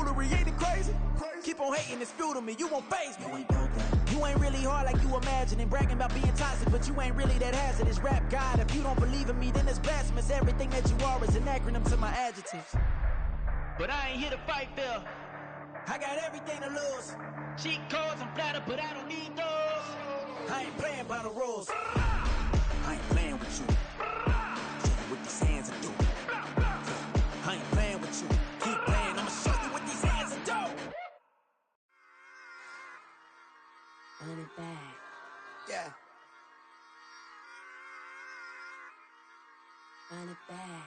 foolery, ain't it crazy? Keep on hating, it's fuel to me, you won't faze me. You ain't really hard like you imagining, bragging about being toxic, but you ain't really that hazardous. Rap God, if you don't believe in me, then it's blasphemous. Everything that you are is an acronym to my adjectives. But I ain't here to fight, Phil. I got everything to lose. Cheat codes, I'm flattered, but I don't need those. I ain't playing by the rules. I ain't playing with you. Show you what these hands are doing. I ain't playing with you. Keep playing, I'ma show you what these hands are doing. Run it back. Yeah. Run it back.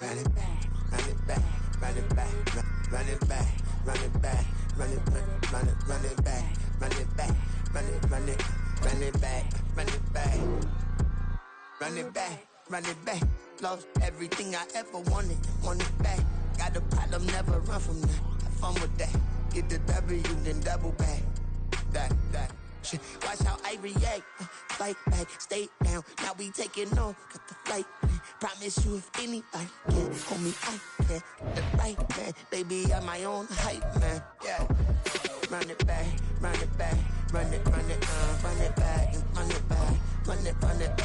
Run it back. Run it back. Run it back. Run it back. Run it back. Run it back. Run it back. Run it back. Run it back. Run it back. Run it back. Run it back. Lost everything I ever wanted. Want it back. Got a problem, never run from that. Have fun with that. Get the W, then double back. That shit. Watch how I react. Fight back, stay down. Now we taking off. Got the flight plan. Promise you if anybody can hold me, I can. The right man, baby, I'm my own hype man. Yeah. Run it back, run it back, run it back, and run it back,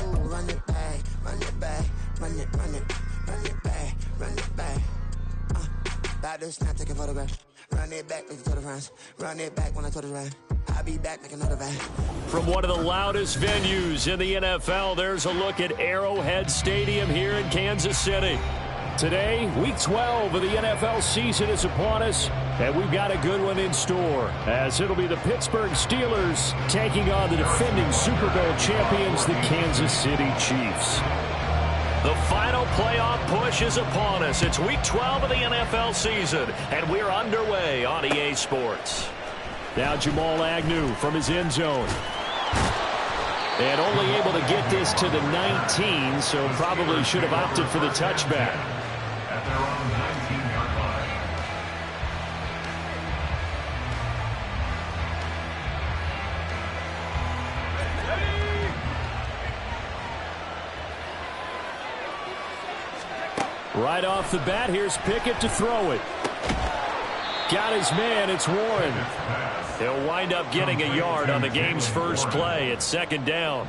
ooh, run it back, run it back, run it back, run it back. About to snap, take a photograph. Run it back, make it to the friends. Run it back when I told it right. I'll be back, make another back. From one of the loudest venues in the NFL, there's a look at Arrowhead Stadium here in Kansas City. Today, Week 12 of the NFL season is upon us, and we've got a good one in store, as it'll be the Pittsburgh Steelers taking on the defending Super Bowl champions, the Kansas City Chiefs. The final playoff push is upon us. It's Week 12 of the NFL season, and we're underway on EA Sports. Now Jamal Agnew from his end zone. And only able to get this to the 19, so probably should have opted for the touchback. At their own 19-yard line. Right off the bat, here's Pickett to throw it. Got his man, it's Warren. He'll wind up getting a yard on the game's first play. It's second down.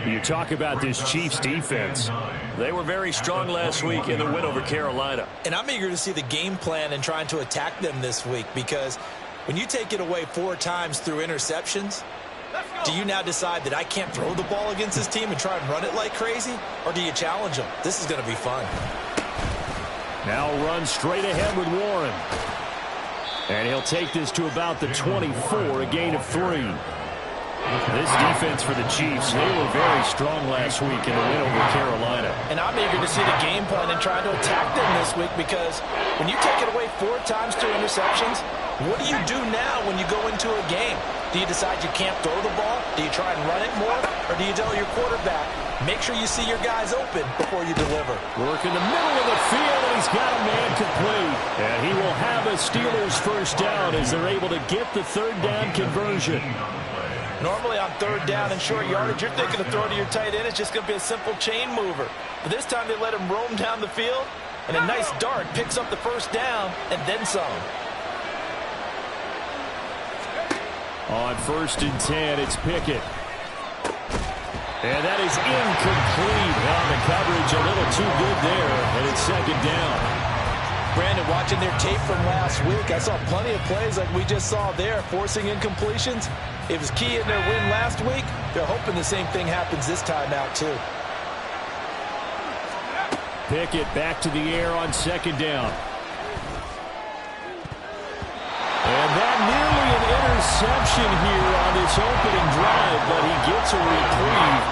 You talk about this Chiefs defense. They were very strong last week in the win over Carolina. And I'm eager to see the game plan and trying to attack them this week, because when you take it away 4 times through interceptions, do you now decide that I can't throw the ball against this team and try and run it like crazy? Or do you challenge them? This is going to be fun. Now run straight ahead with Warren. And he'll take this to about the 24, a gain of 3. This defense for the Chiefs, they were very strong last week in the win over Carolina. And I'm eager to see the game plan and try to attack them this week, because when you take it away 4 times through interceptions, what do you do now when you go into a game? Do you decide you can't throw the ball? Do you try and run it more? Or do you tell your quarterback, make sure you see your guys open before you deliver? Work in the middle of the field, and he's got a man complete. And he will have a Steelers first down as they're able to get the third down conversion. Normally on third down and short yardage, you're thinking to throw to your tight end. It's just going to be a simple chain mover. But this time they let him roam down the field, and a nice dart picks up the first down and then some. On 1st and 10, it's Pickett. And that is incomplete. On the coverage, a little too good there, and it's second down. Brandon, watching their tape from last week, I saw plenty of plays like we just saw there, forcing incompletions. It was key in their win last week. They're hoping the same thing happens this time out, too. Pickett back to the air on second down. And that nearly an interception here on this opening drive, but he gets a reprieve.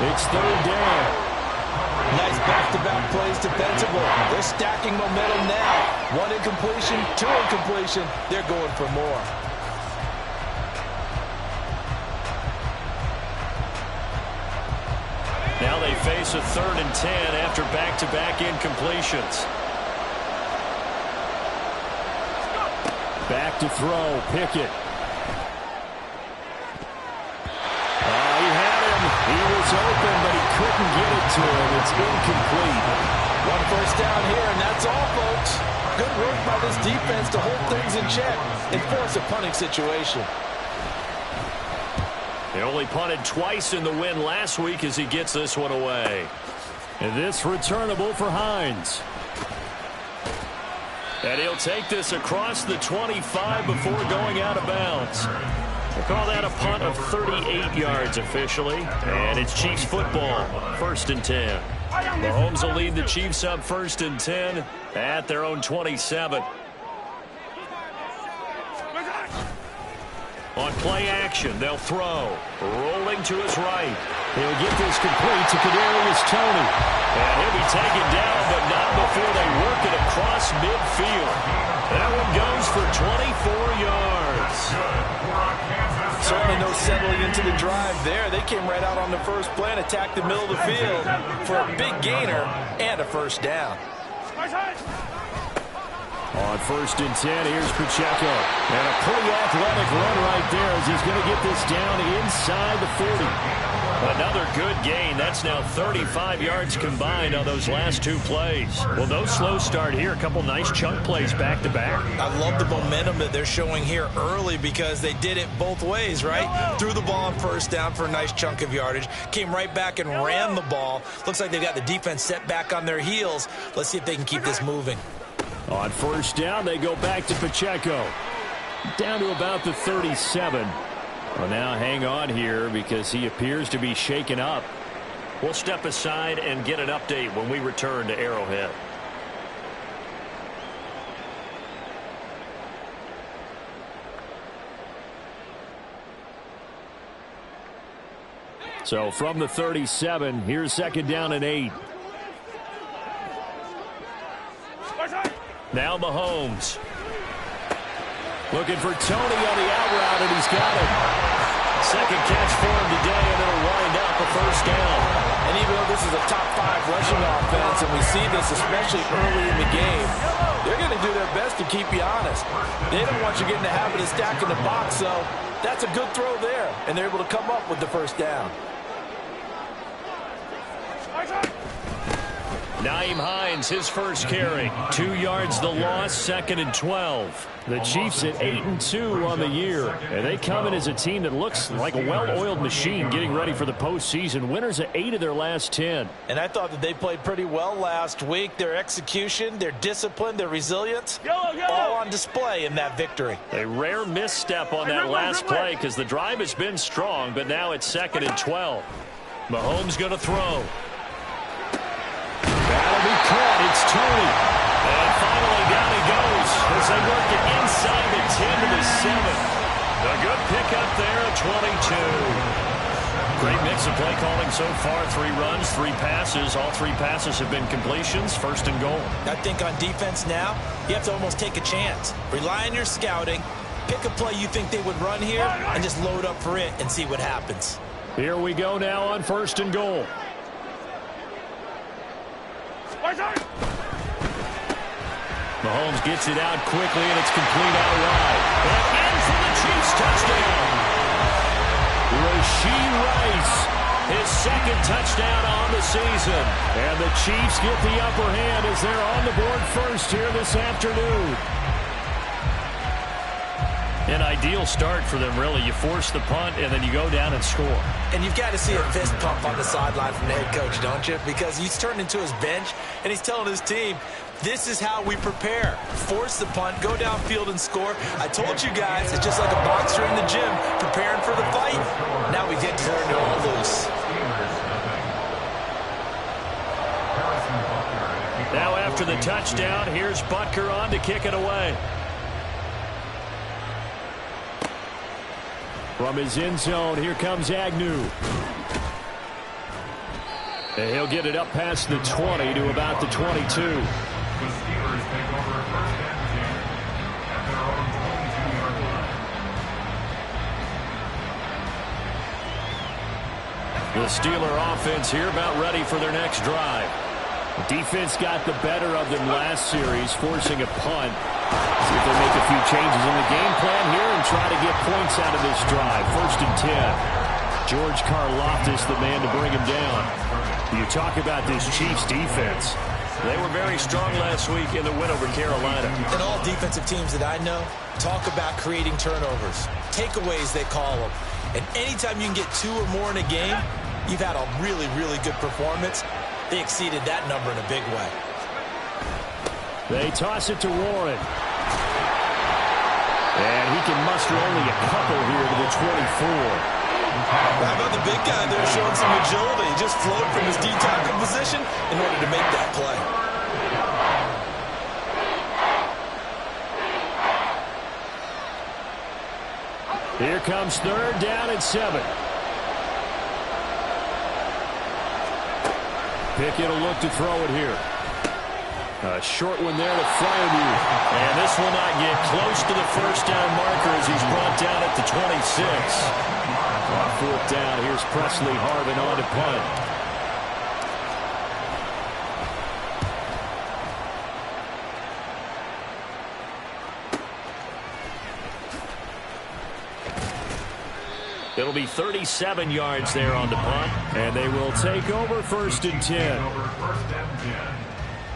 It's third down. Nice back-to-back plays defensively. They're stacking momentum now. 1 incompletion, 2 incompletion. They're going for more. Now they face a 3rd and 10 after back-to-back incompletions. Back to throw, Pickett. He had him. He was open, but he couldn't get it to him. It's incomplete. 1 first down here, and that's all, folks. good work by this defense to hold things in check and force a punting situation. He only punted twice in the win last week as he gets this one away. And this returnable for Hines. And he'll take this across the 25 before going out of bounds. We'll call that a punt of 38 yards officially. And it's Chiefs football, 1st and 10. Mahomes will lead the Chiefs up 1st and 10 at their own 27. On play action, they'll throw. Rolling to his right. He'll get this complete to Kadarius Toney. And he'll be taken down, but not before they work it across midfield. That one goes for 24 yards. Certainly no settling into the drive there. They came right out on the first play and attacked the middle of the field for a big gainer and a first down. On 1st and 10, here's Pacheco. And a pretty athletic run right there as he's going to get this down inside the 40. Another good gain. That's now 35 yards combined on those last 2 plays. Well, no slow start here. A couple nice chunk plays back-to-back. I love the momentum that they're showing here early because they did it both ways, right? Threw the ball on first down for a nice chunk of yardage. Came right back and ran the ball. Looks like they got the defense set back on their heels. Let's see if they can keep this moving. On 1st down, they go back to Pacheco. Down to about the 37. Well, now hang on here because he appears to be shaken up. We'll step aside and get an update when we return to Arrowhead. So from the 37, here's 2nd down and 8. Now Mahomes. Looking for Toney on the out route, and he's got it. Second catch for him today, and it'll wind up a first down. And even though this is a top 5 rushing offense, and we see this especially early in the game, they're going to do their best to keep you honest. They don't want you getting the habit of stacking the box, so that's a good throw there, and they're able to come up with the first down. Nyheim Hines, his first carry. 2 yards the loss, 2nd and 12. The Chiefs at 8-2 on the year. And they come in as a team that looks like a well-oiled machine getting ready for the postseason. Winners of 8 of their last 10. And I thought that they played pretty well last week. Their execution, their discipline, their resilience, all on display in that victory. A rare misstep on that last play because the drive has been strong, but now it's 2nd and 12. Mahomes going to throw. That'll be caught. It's Toney. And finally down he goes as they work it inside the 10 to the 7. A good pickup there at 22. Great mix of play calling so far. 3 runs, 3 passes. All 3 passes have been completions. 1st and goal. I think on defense now, you have to almost take a chance. Rely on your scouting. Pick a play you think they would run here and just load up for it and see what happens. Here we go now on 1st and goal. Mahomes gets it out quickly, and it's complete outright. And in for the Chiefs touchdown. Rashee Rice, his 2nd touchdown on the season. And the Chiefs get the upper hand as they're on the board first here this afternoon. An ideal start for them, really. You force the punt, and then you go down and score. And you've got to see a fist pump on the sideline from the head coach, don't you? Because he's turned into his bench, and he's telling his team, this is how we prepare. Force the punt, go downfield and score. I told you guys, it's just like a boxer in the gym preparing for the fight. Now we get to turn it all loose. Now after the touchdown, here's Butker on to kick it away. From his end zone, here comes Agnew. And he'll get it up past the 20 to about the 22. The Steelers take over 1st and 10 at their own 22-yard line. The Steeler offense here about ready for their next drive. The defense got the better of them last series, forcing a punt. See if they make a few changes in the game plan here and try to get points out of this drive. 1st and 10. George Karlaftis, the man to bring him down. You talk about this Chiefs defense. They were very strong last week in the win over Carolina. And all defensive teams that I know talk about creating turnovers. Takeaways, they call them. And anytime you can get 2 or more in a game, you've had a really, really good performance. They exceeded that number in a big way. They toss it to Warren. And he can muster only a couple here to the 24. How about the big guy there showing some agility? He just flowed from his D-tackle position in order to make that play. Here comes 3rd down and 7. Pickett will look to throw it here. A short one there to Fryermuth. And this will not get close to the first down marker as he's brought down at the 26. On 4th down, here's Presley Harvin on to punt. It'll be 37 yards there on the punt, and they will take over 1st and 10. Over 1st and 10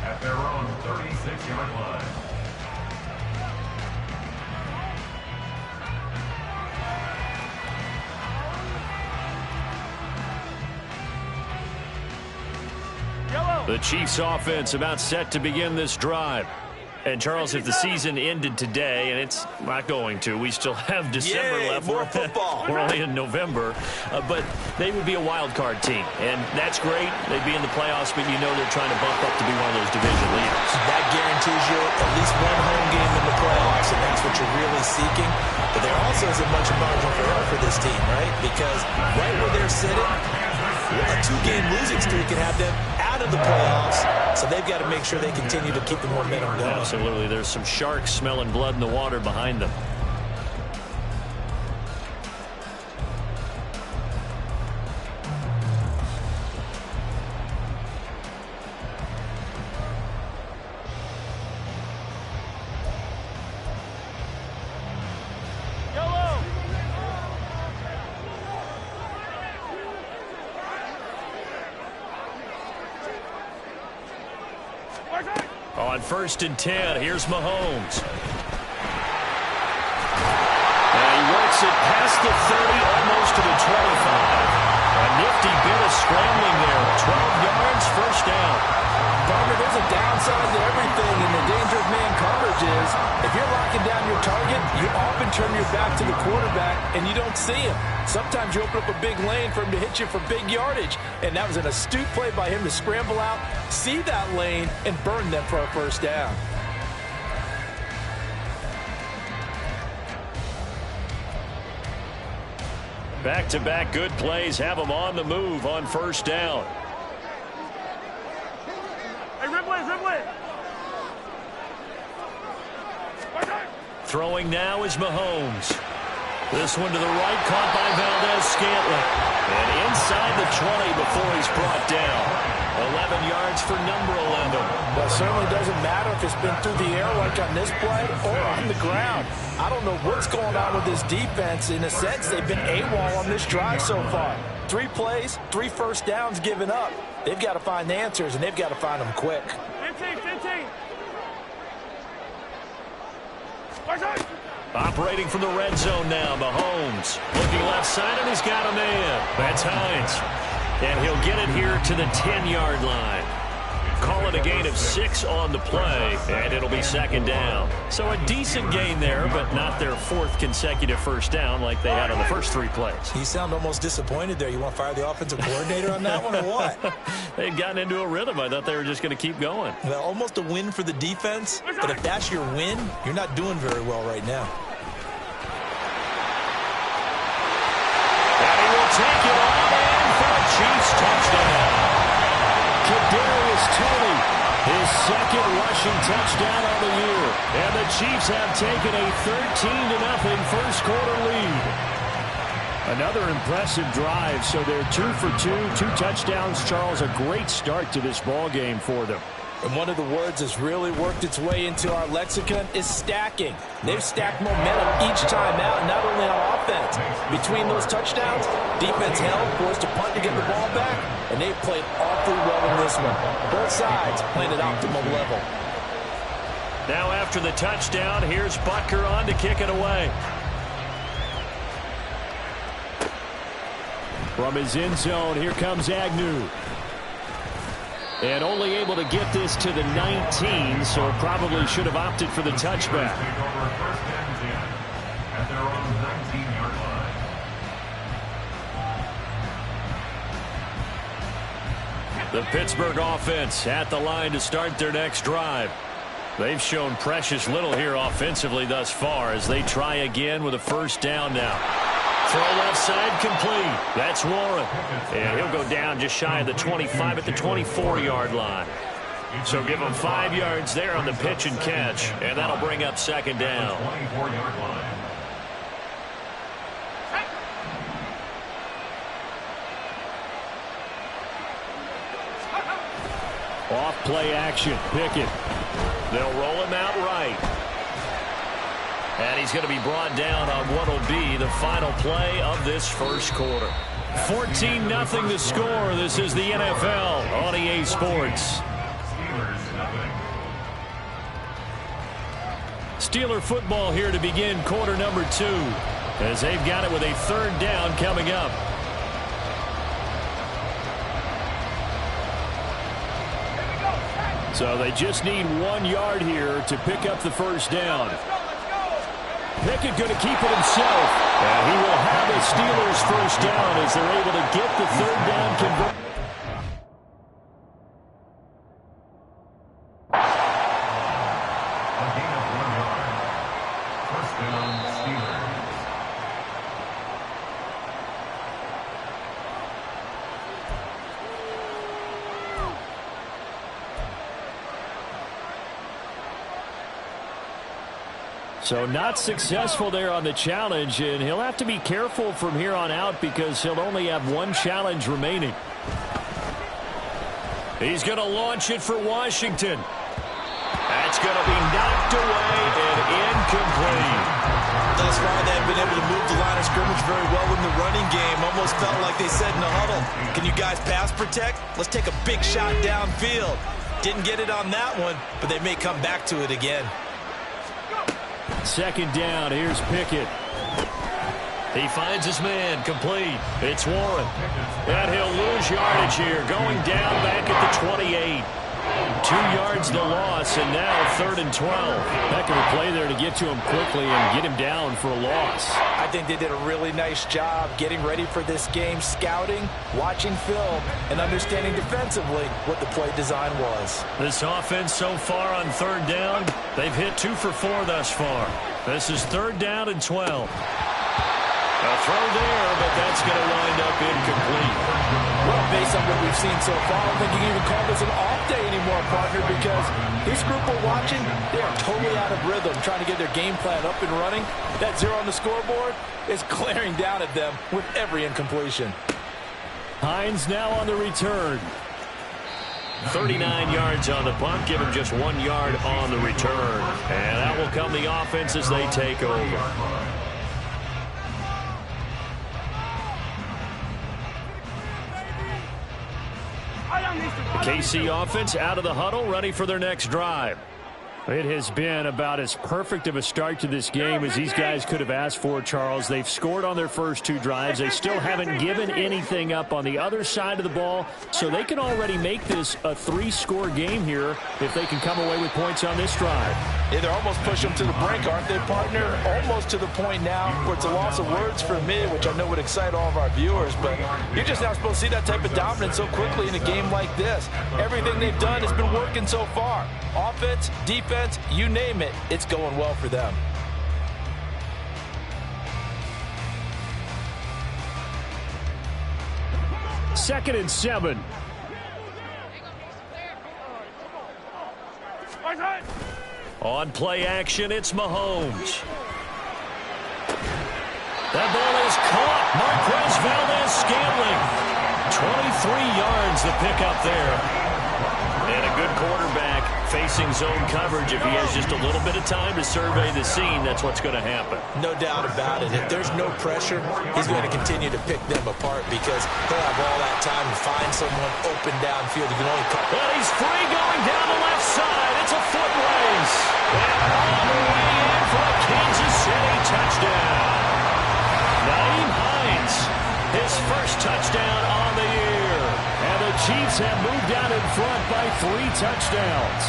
at their own 36-yard line. The Chiefs offense about set to begin this drive. And, Charles, if the season ended today, and it's not going to, we still have December left. More football. We're only in November. But they would be a wild card team. And that's great. They'd be in the playoffs, but you know they're trying to bump up to be one of those division leaders. That guarantees you at least one home game in the playoffs, and that's what you're really seeking. But there also isn't much margin for error for this team, right? Because right where they're sitting, a 2-game losing streak can have them out of the playoffs, so they've got to make sure they continue to keep the momentum going. Absolutely. There's some sharks smelling blood in the water behind them. On 1st and 10, here's Mahomes. And he works it past the 30, almost to the 25. A nifty bit of scrambling there. 12 yards, 1st down. Bummer, there's a downside to everything, and the danger of man coverage is if you're locking down your target, you often turn your back to the quarterback and you don't see him. Sometimes you open up a big lane for him to hit you for big yardage, and that was an astute play by him to scramble out, see that lane, and burn them for a 1st down. Back-to-back good plays have them on the move on 1st down. Throwing now is Mahomes. This one to the right, caught by Valdez-Scantling. And inside the 20 before he's brought down. 11 yards for number 11. Well, it certainly doesn't matter if it's been through the air like on this play or on the ground. I don't know what's going on with this defense. In a sense, they've been AWOL on this drive so far. 3 plays, 3 1st downs given up. They've got to find the answers, and they've got to find them quick. 15. Operating from the red zone now, Mahomes. Looking left side, and he's got a man. That's Hines. And he'll get it here to the 10-yard line. Call it a gain of 6 on the play, and it'll be 2nd down. So a decent gain there, but not their 4th consecutive 1st down like they had on the first 3 plays. You sound almost disappointed there. You want to fire the offensive coordinator on that one or what? They'd gotten into a rhythm. I thought they were just going to keep going. Well, almost a win for the defense, but if that's your win, you're not doing very well right now. And he will take it on in for a Chiefs touchdown. Kadarius Toney, his 2nd rushing touchdown on the year. And the Chiefs have taken a 13-0 first quarter lead. Another impressive drive, so they're 2 for 2, 2 touchdowns. Charles, a great start to this ball game for them. And one of the words that's really worked its way into our lexicon is stacking. They've stacked momentum each time out, not only on offense. Between those touchdowns, defense held, forced a punt to get the ball back, and they've played awfully well in this one. Both sides playing at optimal level. Now after the touchdown, here's Butker on to kick it away. From his end zone, here comes Agnew. And only able to get this to the 19, so probably should have opted for the touchback. The Pittsburgh offense at the line to start their next drive. They've shown precious little here offensively thus far as they try again with a first down now. Throw left side complete. That's Warren. And he'll go down just shy of the 25 at the 24-yard line. So give him 5 yards there on the pitch and catch, and that'll bring up second down. Off play action. Pickett. They'll roll him out right. And he's going to be brought down on what will be the final play of this first quarter. 14-0 the score. This is the NFL on EA Sports. Steeler football here to begin quarter number 2 as they've got it with a third down coming up. So they just need 1 yard here to pick up the first down. Pickett going to keep it himself. And he will have a Steelers first down as they're able to get the third down converted. A gain of 1 yard. First down, Steelers. So not successful there on the challenge, and he'll have to be careful from here on out because he'll only have 1 challenge remaining. He's going to launch it for Washington. That's going to be knocked away and incomplete. Thus far, they've been able to move the line of scrimmage very well in the running game. Almost felt like they said in the huddle, can you guys pass protect? Let's take a big shot downfield. Didn't get it on that one, but they may come back to it again. Second down, here's Pickett. He finds his man, complete. It's Warren. And he'll lose yardage here, going down back at the 28. 2 yards the loss, and now 3rd and 12. Heck of a play there to get to him quickly and get him down for a loss. I think they did a really nice job getting ready for this game, scouting, watching film, and understanding defensively what the play design was. This offense so far on 3rd down, they've hit 2 for 4 thus far. This is 3rd down and 12. A throw there, but that's going to wind up incomplete. Well, based on what we've seen so far, I don't think you can even call this an off day anymore, partner, because this group we're watching, they are totally out of rhythm, trying to get their game plan up and running. That 0 on the scoreboard is glaring down at them with every incompletion. Hines now on the return. 39 yards on the punt, give him just 1 yard on the return. And that will come the offense as they take over. The KC offense out of the huddle, ready for their next drive. It has been about as perfect of a start to this game as these guys could have asked for, Charles. They've scored on their first 2 drives. They still haven't given anything up on the other side of the ball, so they can already make this a 3-score game here if they can come away with points on this drive. Yeah, they're almost pushing them to the brink, aren't they, partner? Almost to the point now where it's a loss of words for me, which I know would excite all of our viewers, but you're just not supposed to see that type of dominance so quickly in a game like this. Everything they've done has been working so far. Offense, defense, you name it, it's going well for them. Second and 7. On play action, it's Mahomes. That ball is caught. Marquez Valdes-Scantling. 23 yards the pickup there. And a good quarterback Facing zone coverage, if he has just a little bit of time to survey the scene, that's what's going to happen. No doubt about it. If there's no pressure, he's going to continue to pick them apart because he'll have all that time to find someone open downfield. He can only cut. Well, he's free going down the left side. It's a foot race. And all the way in for a Kansas City touchdown. Naeem Hines, his first touchdown on the year. And the Chiefs have moved out in front by 3 touchdowns.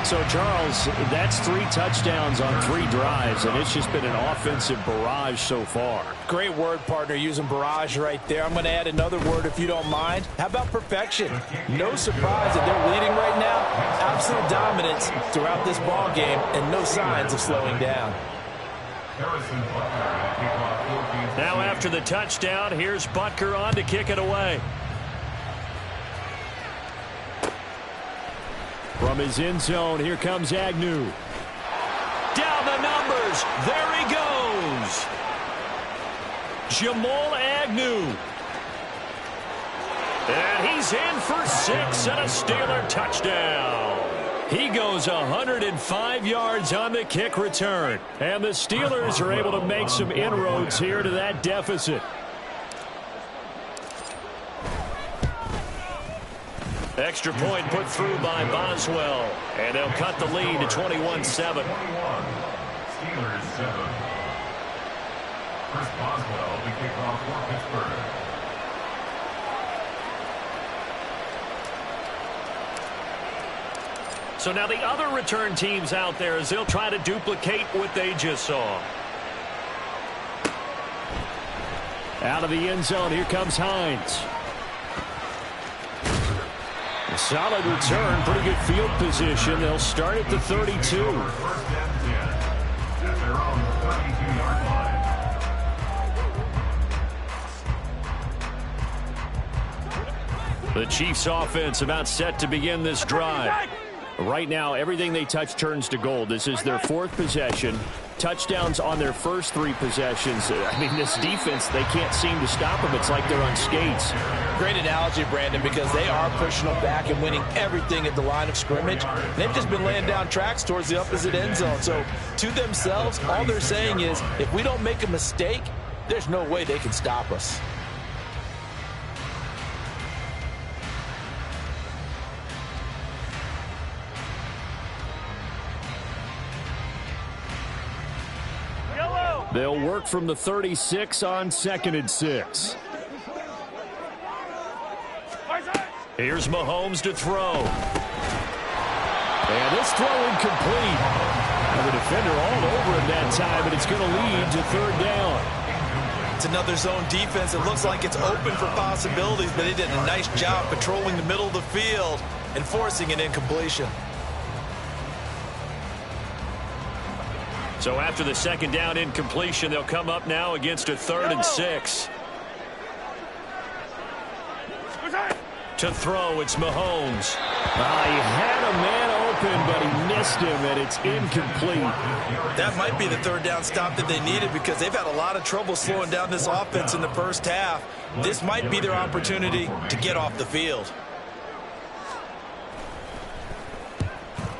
So, Charles, that's 3 touchdowns on 3 drives, and it's just been an offensive barrage so far. Great word, partner, using barrage right there. I'm going to add another word if you don't mind. How about perfection? No surprise that they're leading right now. Absolute dominance throughout this ball game and no signs of slowing down. Now after the touchdown, here's Butker on to kick it away. From his end zone, here comes Agnew. Down the numbers. There he goes. Jamal Agnew. And he's in for 6 and a Steeler touchdown. He goes 105 yards on the kick return. And the Steelers are able to make some inroads here to that deficit. Extra point put through by Boswell. And they'll cut the lead to 21-7. 21, Steelers 7. Chris Boswell, the kickoff for Pittsburgh. So now the other return teams out there as they'll try to duplicate what they just saw. Out of the end zone, here comes Hines. A solid return, pretty good field position. They'll start at the 32. First and 10 at their own 32-yard line. The Chiefs offense about set to begin this drive. Right now, everything they touch turns to gold. This is their 4th possession. Touchdowns on their first 3 possessions. I mean, this defense, they can't seem to stop them. It's like they're on skates. Great analogy, Brandon, because they are pushing them back and winning everything at the line of scrimmage. They've just been laying down tracks towards the opposite end zone. So, to themselves, all they're saying is, if we don't make a mistake, there's no way they can stop us. They'll work from the 36 on 2nd and 6. Here's Mahomes to throw. And this throw incomplete. And the defender all over him that time, but it's going to lead to 3rd down. It's another zone defense. It looks like it's open for possibilities, but they did a nice job patrolling the middle of the field and forcing an incompletion. So after the 2nd down incompletion, they'll come up now against a 3rd and 6. To throw, it's Mahomes. He had a man open, but he missed him, and it's incomplete. That might be the 3rd down stop that they needed because they've had a lot of trouble slowing down this offense in the first half. This might be their opportunity to get off the field.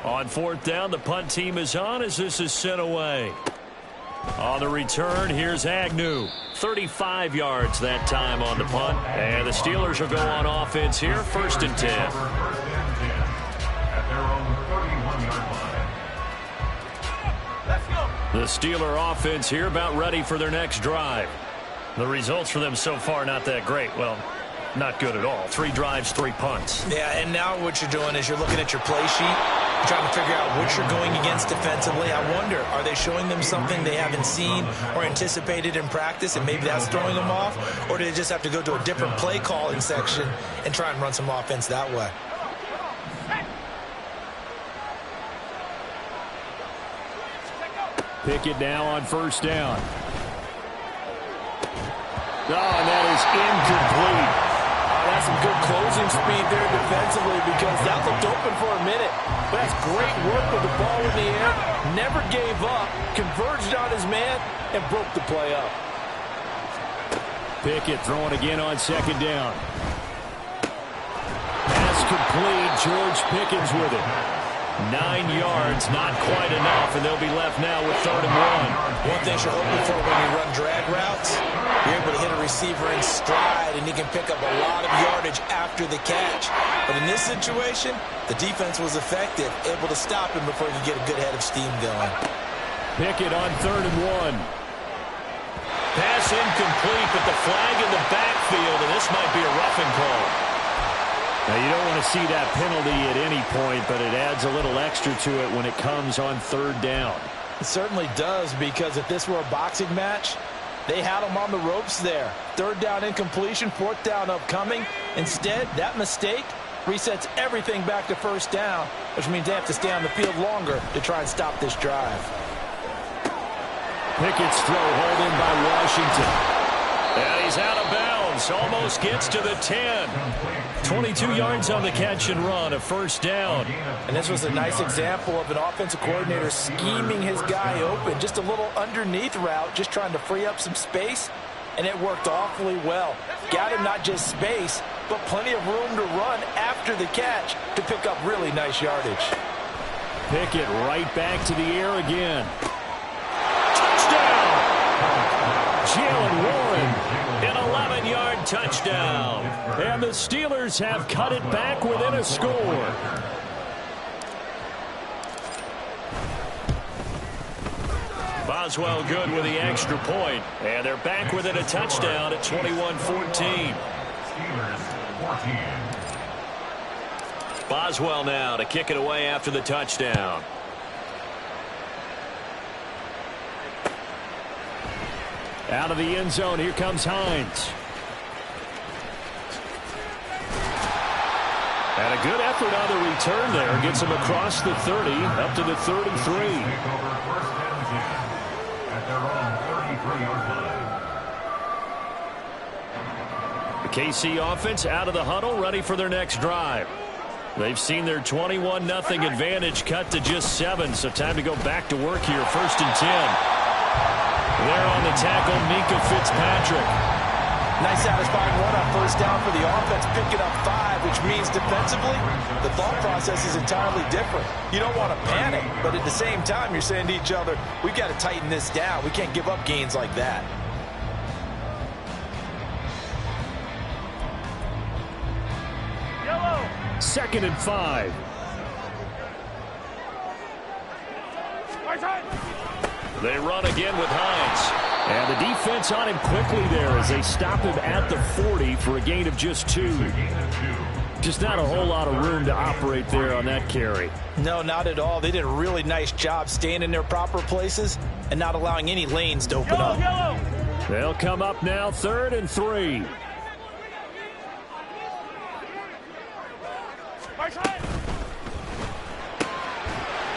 On 4th down, the punt team is on as this is sent away. On the return, here's Agnew. 35 yards that time on the punt. And the Steelers will go on offense here, 1st and 10. First and 10 at their own 31-yard line. The Steeler offense here about ready for their next drive. The results for them so far not that great. Well, not good at all. 3 drives, 3 punts. Yeah, and now what you're doing is you're looking at your play sheet, trying to figure out what you're going against defensively. I wonder, are they showing them something they haven't seen or anticipated in practice, and maybe that's throwing them off? Or do they just have to go to a different play calling section and try and run some offense that way? Pickett now on 1st down. Oh, and that is incomplete. That's some good closing speed there defensively because that looked open for a minute. But that's great work with the ball in the air. Never gave up, converged on his man, and broke the play up. Pickett throwing again on 2nd down. Pass incomplete. George Pickens with it. 9 yards, not quite enough, and they'll be left now with 3rd and 1. One thing you're hoping for when you run drag routes, you're able to hit a receiver in stride, and he can pick up a lot of yardage after the catch. But in this situation, the defense was effective, able to stop him before he could get a good head of steam going. Pickett on 3rd and 1. Pass incomplete, but the flag in the backfield, and this might be a roughing call. Now, you don't want to see that penalty at any point, but it adds a little extra to it when it comes on 3rd down. It certainly does, because if this were a boxing match, they had him on the ropes there. 3rd down incompletion, 4th down upcoming. Instead, that mistake resets everything back to 1st down, which means they have to stay on the field longer to try and stop this drive. Pickett's throw hauled in by Washington. And he's out of bounds. Almost gets to the 10. 22 yards on the catch and run, a 1st down. And this was a nice example of an offensive coordinator scheming his guy open. Just a little underneath route, just trying to free up some space. And it worked awfully well. Got him not just space, but plenty of room to run after the catch to pick up really nice yardage. Pickett right back to the air again. Touchdown! Jalen Warren, an 11-yard touchdown. And the Steelers have cut it back within a score. Boswell good with the extra point. And they're back within a touchdown at 21-14. Boswell now to kick it away after the touchdown. Out of the end zone, here comes Hines. And a good effort on the return there. Gets him across the 30, up to the 33. The KC offense out of the huddle, ready for their next drive. They've seen their 21-0 advantage cut to just 7, so time to go back to work here. 1st and 10. There on the tackle, Minka Fitzpatrick. Nice satisfying run on 1st down for the offense, picking up 5, which means defensively, the thought process is entirely different. You don't want to panic, but at the same time, you're saying to each other, we've got to tighten this down. We can't give up gains like that. Yellow. 2nd and 5. They run again with Hines. And the defense on him quickly there as they stop him at the 40 for a gain of just 2. Just not a whole lot of room to operate there on that carry. No, not at all. They did a really nice job staying in their proper places and not allowing any lanes to open up. They'll come up now 3rd and 3.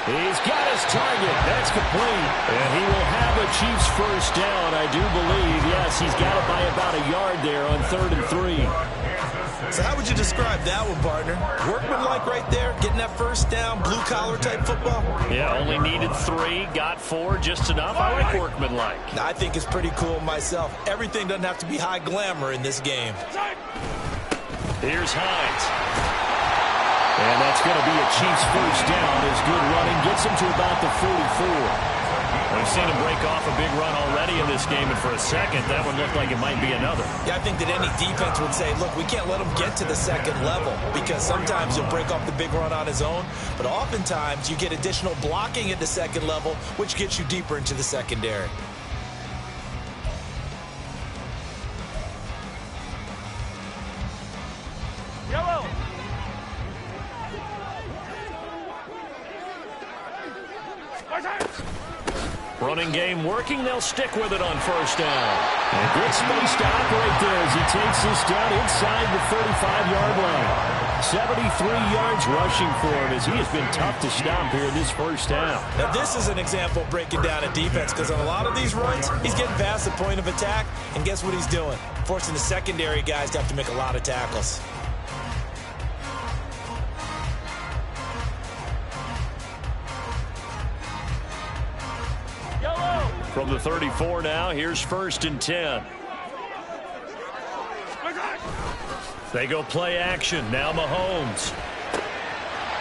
He's got his target. That's complete. And he will have a Chiefs 1st down, I do believe. Yes, he's got it by about a yard there on 3rd and 3. So how would you describe that one, partner? Workmanlike right there, getting that 1st down, blue-collar type football? Yeah, only needed 3, got 4, just enough. I like workmanlike. I think it's pretty cool myself. Everything doesn't have to be high glamour in this game. Here's Hines. And that's going to be a Chiefs 1st down. His good running gets him to about the 44. We've seen him break off a big run already in this game, and for a second, that one looked like it might be another. Yeah, I think that any defense would say, look, we can't let him get to the 2nd level, because sometimes he'll break off the big run on his own, but oftentimes you get additional blocking at the 2nd level, which gets you deeper into the secondary. Yellow. Running game working. They'll stick with it on 1st down. And good space to operate there as he takes this down inside the 35-yard line. 73 yards rushing for him as he has been tough to stop here in this 1st down. Now, this is an example of breaking down a defense, because on a lot of these runs, he's getting past the point of attack, and guess what he's doing? Forcing the secondary guys to have to make a lot of tackles. From the 34 now, here's 1st and 10. They go play action. Now Mahomes.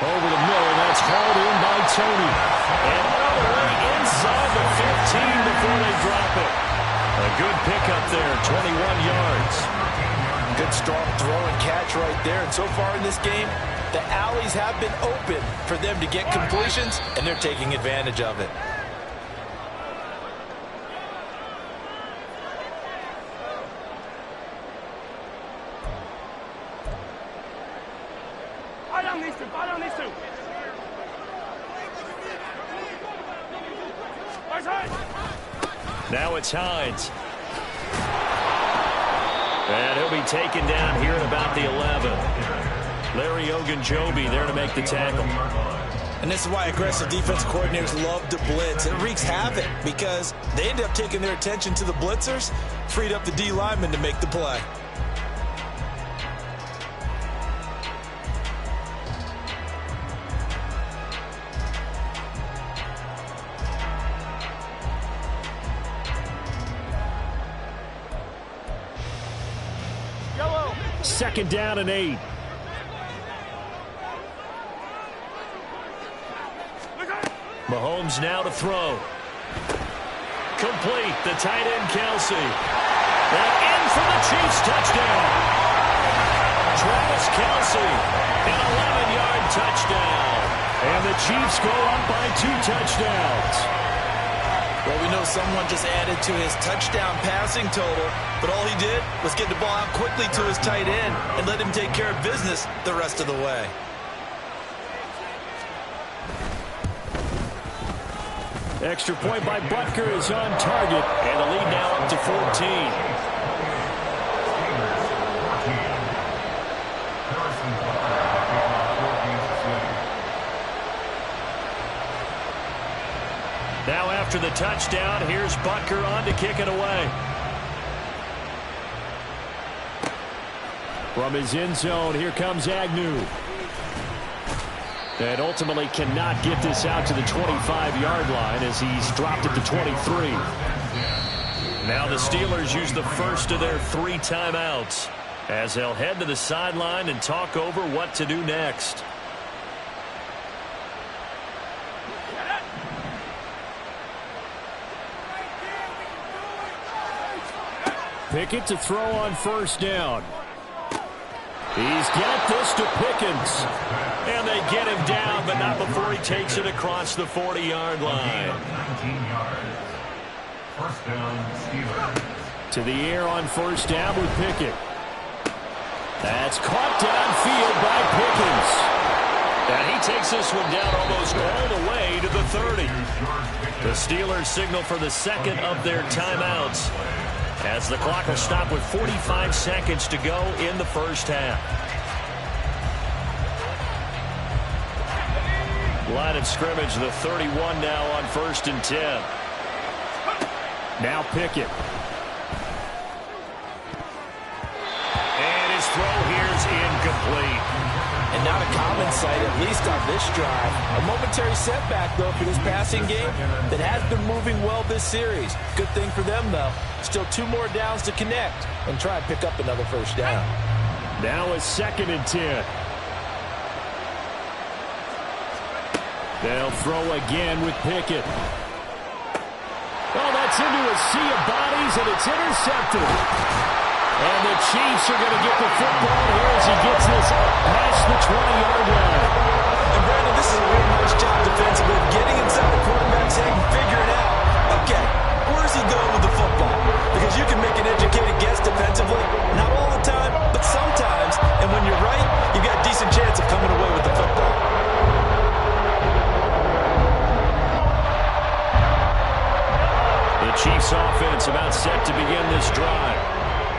Over the middle, that's hauled in by Tony. And all the way inside the 15 before they drop it. A good pickup there, 21 yards. Good strong throw and catch right there. And so far in this game, the alleys have been open for them to get completions, and they're taking advantage of it. Now it's Hines. And he'll be taken down here at about the 11. Larry Ogunjobi there to make the tackle. And this is why aggressive defense coordinators love to blitz. It wreaks havoc because they end up taking their attention to the blitzers, freed up the D lineman to make the play. Second down and 8. Mahomes now to throw. Complete. The tight end, Kelsey. And in for the Chiefs touchdown. Travis Kelsey, an 11-yard touchdown. And the Chiefs go up by 2 touchdowns. Well, we know someone just added to his touchdown passing total, but all he did was get the ball out quickly to his tight end and let him take care of business the rest of the way. Extra point by Butker is on target, and the lead now up to 14. Now after the touchdown, here's Butker on to kick it away. From his end zone, here comes Agnew. And ultimately cannot get this out to the 25-yard line as he's dropped it to 23. Now the Steelers use the first of their 3 timeouts as they'll head to the sideline and talk over what to do next. Pickett to throw on first down. He's got this to Pickens. And they get him down, but not before he takes it across the 40-yard line. 19 yards. First down, Steelers. To the air on first down with Pickett. That's caught downfield by Pickens. And he takes this one down almost all the way to the 30. The Steelers signal for the second of their timeouts, as the clock will stop with 45 seconds to go in the first half. Line of scrimmage, the 31 now on 1st and 10. Now Pickett. And his throw here is incomplete. And not a common sight, at least on this drive. A momentary setback, though, for this passing game that has been moving well this series. Good thing for them, though. Still 2 more downs to connect and try and pick up another first down. Now a 2nd and 10. They'll throw again with Pickett. Oh, that's into a sea of bodies, and it's intercepted. And the Chiefs are going to get the football here as he gets this past the 20-yard line. And, Brandon, this is a real nice job defensively of getting inside the quarterback's head and figuring out, okay, where's he going with the football? Because you can make an educated guess defensively, not all the time, but sometimes. And when you're right, you've got a decent chance of coming away with the football. The Chiefs offense about set to begin this drive.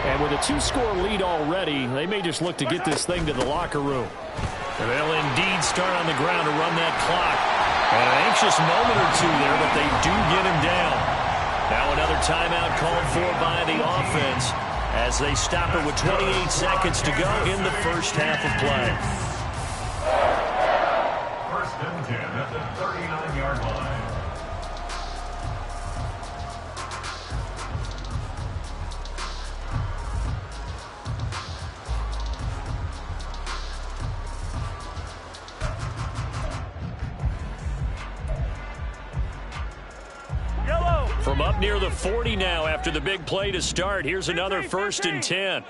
And with a 2-score lead already, they may just look to get this thing to the locker room. And they'll indeed start on the ground to run that clock. And an anxious moment or two there, but they do get him down. Now another timeout called for by the offense as they stop it with 28 seconds to go in the first half of play. 1st and 10 at the 39-yard line. From up near the 40 now after the big play to start. Here's another 1st and 10.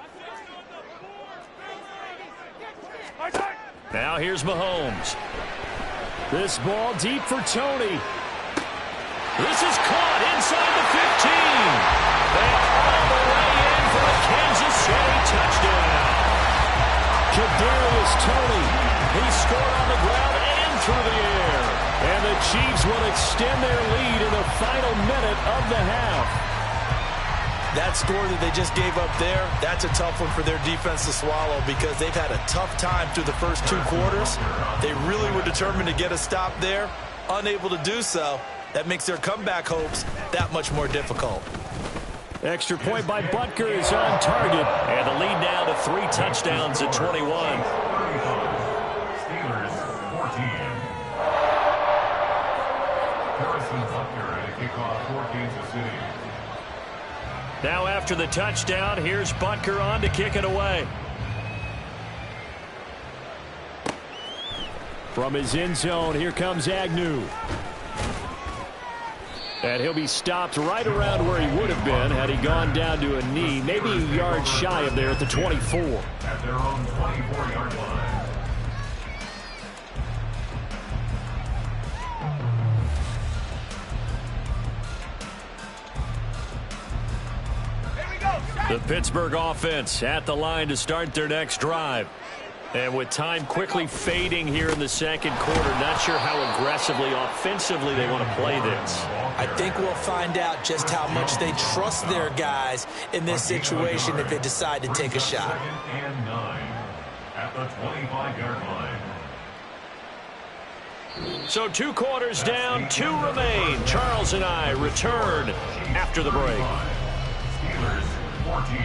Now here's Mahomes. This ball deep for Tony. This is caught inside the 15. They are all the way in for a Kansas City touchdown. Kadarius Toney. He scored on the ground and through the air. And the Chiefs will extend their lead in the final minute of the half. That score that they just gave up there, that's a tough one for their defense to swallow because they've had a tough time through the first 2 quarters. They really were determined to get a stop there. Unable to do so. That makes their comeback hopes that much more difficult. Extra point by Butker is on target. And the lead now to 3 touchdowns at 21. Steelers 14. Harrison Butker at a kickoff for Kansas City. Now after the touchdown, here's Butker on to kick it away. From his end zone, here comes Agnew. And he'll be stopped right around where he would have been had he gone down to a knee, maybe a yard shy of there at the 24. At their own 24-yard line. The Pittsburgh offense at the line to start their next drive. And with time quickly fading here in the second quarter, not sure how aggressively, offensively they want to play this. I think we'll find out just how much they trust their guys in this situation if they decide to take a shot. 2nd and 9 at the 25-yard line. So 2 quarters down, 2 remain. Charles and I return after the break. Steelers 14.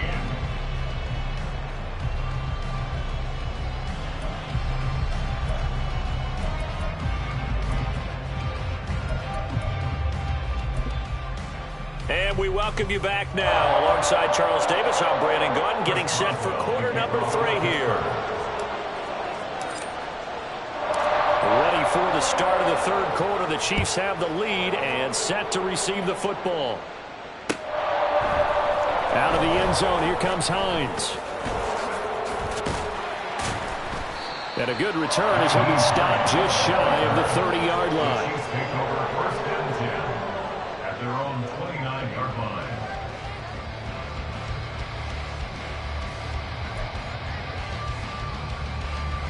And we welcome you back now. Alongside Charles Davis, I'm Brandon Gaudin, getting set for quarter number 3 here. Ready for the start of the 3rd quarter. The Chiefs have the lead and set to receive the football. Out of the end zone, here comes Hines. And a good return as he'll be stopped just shy of the 30-yard line. Chiefs take over 1st and 10 at their own 29-yard line.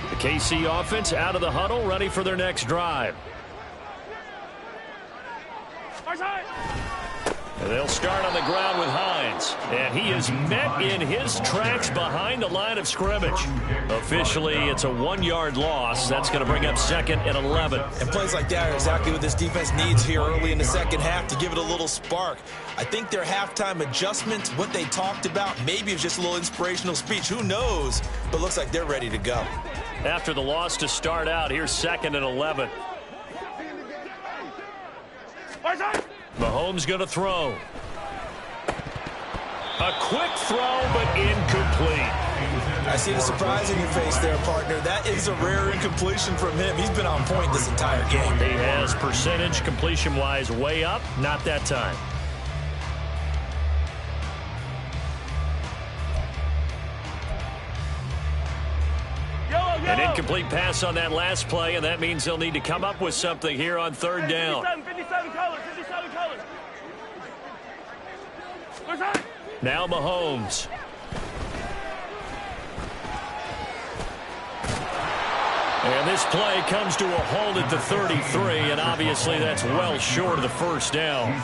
The KC offense out of the huddle, ready for their next drive. And they'll start on the ground with Hines. And he is met in his tracks behind the line of scrimmage. Officially, it's a 1-yard loss. That's going to bring up 2nd and 11. And plays like that are exactly what this defense needs here early in the second half to give it a little spark. I think their halftime adjustment, what they talked about, maybe it's just a little inspirational speech. Who knows? But looks like they're ready to go. After the loss to start out, here's 2nd and 11. Mahomes going to throw. A quick throw, but incomplete. I see the surprise in your face there, partner. That is a rare incompletion from him. He's been on point this entire game. He has percentage completion-wise way up. Not that time. An incomplete pass on that last play, and that means they'll need to come up with something here on 3rd down. 57 colors. Now Mahomes. And this play comes to a halt at the 33, and obviously that's well short of the 1st down.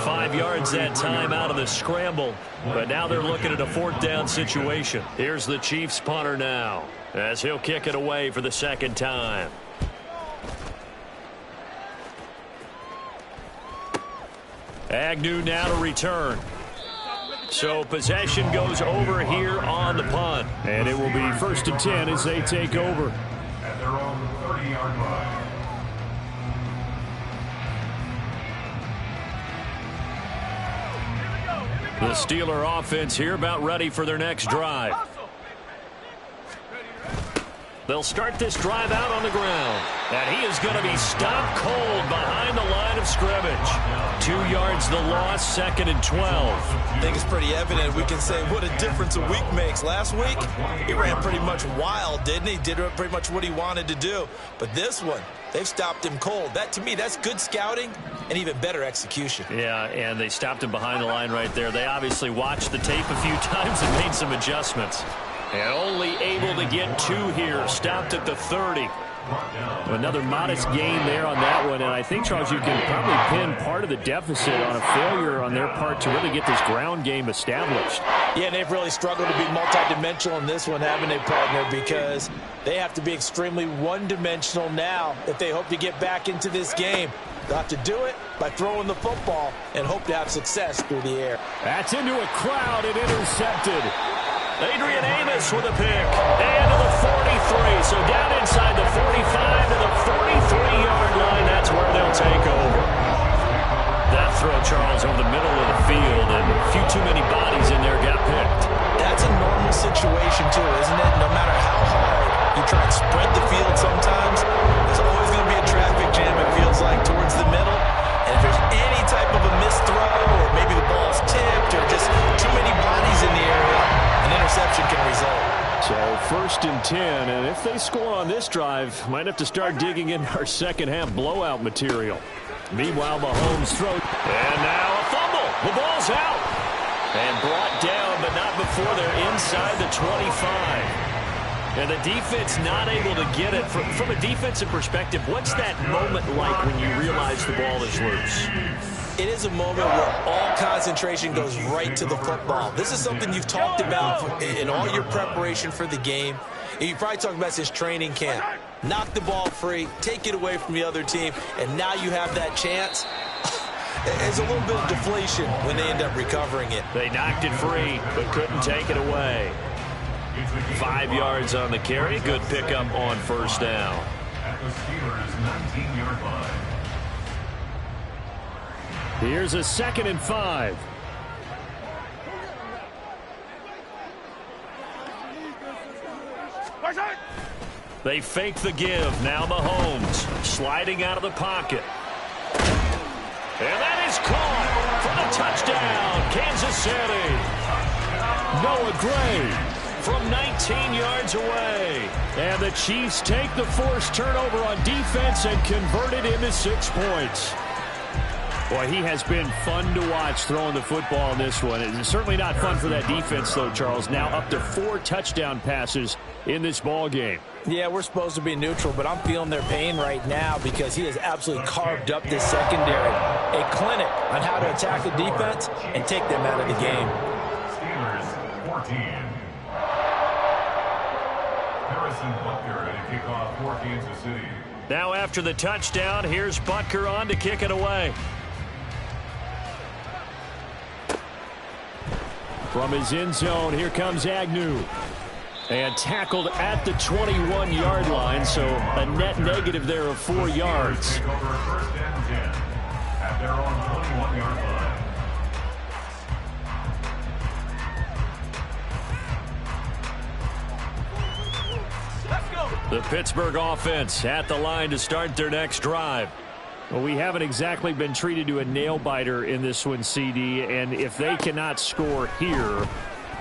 5 yards that time out of the scramble, but now they're looking at a 4th down situation. Here's the Chiefs punter now, as he'll kick it away for the 2nd time. Agnew now to return. So possession goes over here on the punt. And it will be 1st and 10 as they take over. At their own 30-yard line. The Steeler offense here about ready for their next drive. They'll start this drive out on the ground. And he is going to be stopped cold behind the line of scrimmage. 2 yards the loss, 2nd and 12. I think it's pretty evident. We can say what a difference a week makes. Last week, he ran pretty much wild, didn't he? Did pretty much what he wanted to do. But this one, they've stopped him cold. That, to me, that's good scouting and even better execution. Yeah, and they stopped him behind the line right there. They obviously watched the tape a few times and made some adjustments. And only able to get 2 here. Stopped at the 30. Another modest gain there on that one. And I think, Charles, you can probably pin part of the deficit on a failure on their part to really get this ground game established. Yeah, and they've really struggled to be multidimensional in this one, haven't they, partner? Because they have to be extremely one-dimensional now if they hope to get back into this game. They'll have to do it by throwing the football and hope to have success through the air. That's into a crowd and intercepted. Adrian Amos with a pick. And to the 43. So down inside the 45 to the 43-yard line. That's where they'll take over. That throw, Charles, over the middle of the field. And a few too many bodies in there got picked. That's a normal situation, too, isn't it? No matter how hard you try and spread the field sometimes, there's always going to be a traffic jam, it feels like, towards the middle. And if there's any type of a missed throw or maybe the ball's tipped or just too many bodies in the area, an interception can result. So 1st and 10, and if they score on this drive, might have to start digging in our second-half blowout material. Meanwhile, Mahomes throws, and now a fumble. The ball's out. And brought down, but not before they're inside the 25. And the defense not able to get it. From a defensive perspective, what's that moment like when you realize the ball is loose? It is a moment where all concentration goes right to the football. This is something you've talked about in all your preparation for the game. And you probably talked about this training camp. Knock the ball free, take it away from the other team, and now you have that chance. There's a little bit of deflation when they end up recovering it. They knocked it free, but couldn't take it away. 5 yards on the carry. Good pickup on 1st down. At the Steelers' 19-yard line. Here's a 2nd and 5. They fake the give. Now Mahomes sliding out of the pocket. And that is caught for the touchdown, Kansas City. Noah Gray from 19 yards away. And the Chiefs take the forced turnover on defense and convert it into 6 points. Boy, he has been fun to watch throwing the football in this one. It's certainly not fun for that defense, though, Charles. Now up to 4 touchdown passes in this ball game. Yeah, we're supposed to be neutral, but I'm feeling their pain right now because he has absolutely carved up this secondary. A clinic on how to attack the defense and take them out of the game. Steelers 14. Harrison Butker to kick off for Kansas City. Now after the touchdown, here's Butker on to kick it away. From his end zone, here comes Agnew. And tackled at the 21-yard line, so a net negative there of 4 yards. Take over 1st and 10 at their own 21-yard line. The Pittsburgh offense at the line to start their next drive. Well, we haven't exactly been treated to a nail-biter in this one, CD, and if they cannot score here,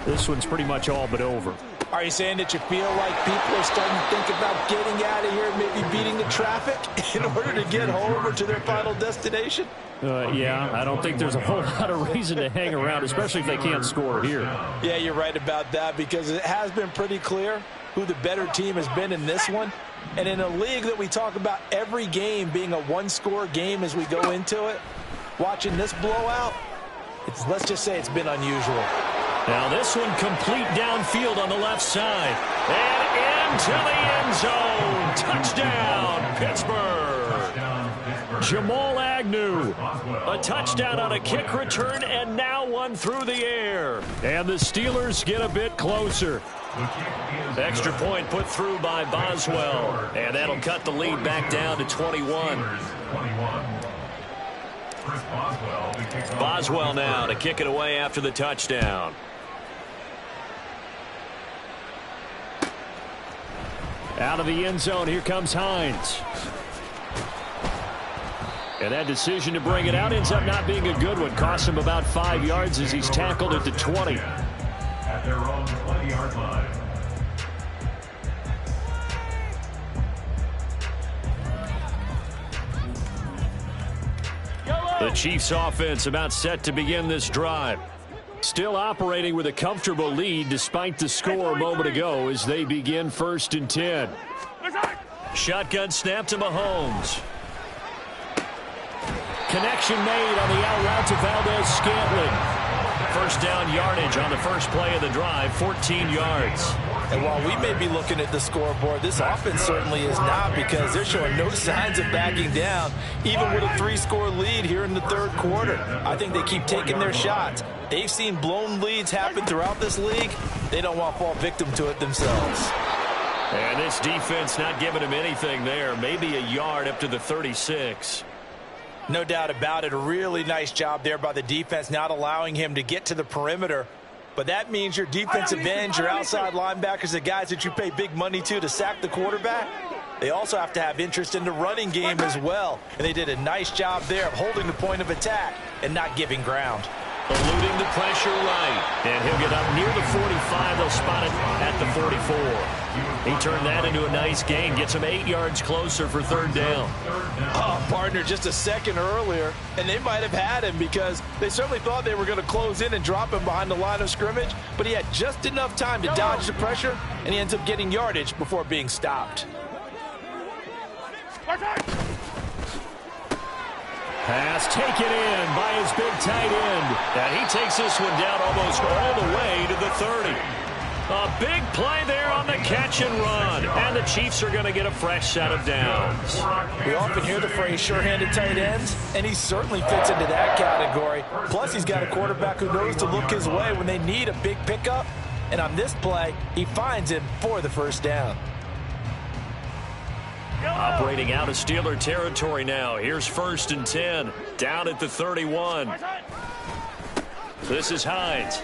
this one's pretty much all but over. Are you saying that you feel like people are starting to think about getting out of here, maybe beating the traffic in order to get home or to their final destination? Yeah, I don't think there's a whole lot of reason to hang around, especially if they can't score here. Yeah, you're right about that because it has been pretty clear who the better team has been in this one. And in a league that we talk about every game being a one-score game as we go into it, watching this blowout, let's just say it's been unusual. Now this one complete downfield on the left side. And into the end zone. Touchdown, Pittsburgh. Jamal Agnew. A touchdown on a kick return and now one through the air. And the Steelers get a bit closer. Extra point put through by Boswell. And that'll cut the lead back down to 21. Boswell now to kick it away after the touchdown. Out of the end zone, here comes Hines. And that decision to bring it out ends up not being a good one. Cost him about 5 yards as he's tackled at the 20. At their own 20-yard line. The Chiefs offense about set to begin this drive. Still operating with a comfortable lead despite the score a moment ago as they begin 1st and 10. Shotgun snap to Mahomes. Connection made on the out route to Valdez-Scantling. First down yardage on the first play of the drive, 14 yards. And while we may be looking at the scoreboard, this offense certainly is not, because they're showing no signs of backing down, even with a 3-score lead here in the 3rd quarter. I think they keep taking their shots. They've seen blown leads happen throughout this league. They don't want to fall victim to it themselves. And this defense not giving him anything there. Maybe a yard up to the 36. No doubt about it. A really nice job there by the defense, not allowing him to get to the perimeter. But that means your defensive ends, your outside linebackers, the guys that you pay big money to sack the quarterback, they also have to have interest in the running game as well. And they did a nice job there of holding the point of attack and not giving ground. Eluding the pressure right. And he'll get up near the 45. They'll spot it at the 44. He turned that into a nice gain. Gets him 8 yards closer for 3rd down. Oh, partner, just a second earlier, and they might have had him, because they certainly thought they were going to close in and drop him behind the line of scrimmage, but he had just enough time to dodge the pressure, and he ends up getting yardage before being stopped. Pass taken in by his big tight end. And he takes this one down almost all the way to the 30. A big play there on the catch and run. And the Chiefs are going to get a fresh set of downs. We often hear the phrase sure-handed tight ends, and he certainly fits into that category. Plus, he's got a quarterback who knows to look his way when they need a big pickup. And on this play, he finds him for the 1st down. Operating out of Steeler territory now. Here's 1st and 10. Down at the 31. This is Hines.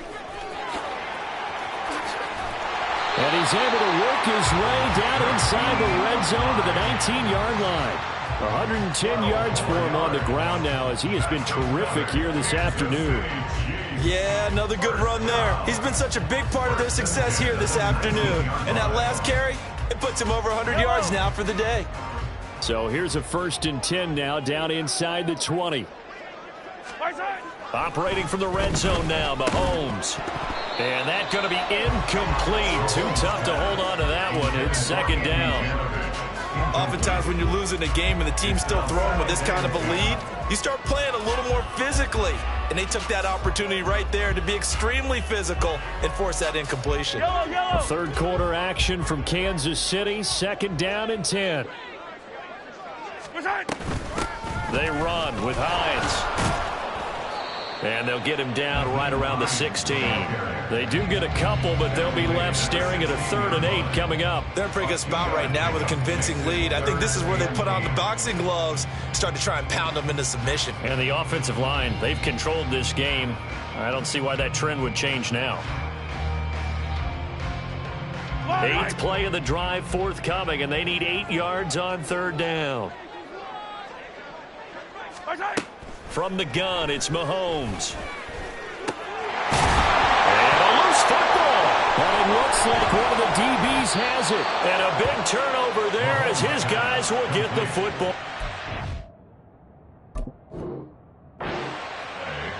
And he's able to work his way down inside the red zone to the 19-yard line. 110 yards for him on the ground now, as he has been terrific here this afternoon. Yeah, another good run there. He's been such a big part of their success here this afternoon. And that last carry, it puts him over 100 yards now for the day. So here's a 1st and 10 now, down inside the 20. Operating from the red zone now, Mahomes. And that's going to be incomplete. Too tough to hold on to that one. It's 2nd down. Oftentimes when you're losing a game and the team's still throwing with this kind of a lead, you start playing a little more physically. And they took that opportunity right there to be extremely physical and force that incompletion. A 3rd quarter action from Kansas City. 2nd down and 10. They run with Hines. And they'll get him down right around the 16. They do get a couple, but they'll be left staring at a 3rd and 8 coming up. They're in a pretty good spot right now with a convincing lead. I think this is where they put on the boxing gloves, start to try and pound them into submission. And the offensive line, they've controlled this game. I don't see why that trend would change now. 8th play of the drive forthcoming, and they need 8 yards on 3rd down. From the gun, it's Mahomes. And a loose football. And it looks like one of the DBs has it. And a big turnover there as his guys will get the football.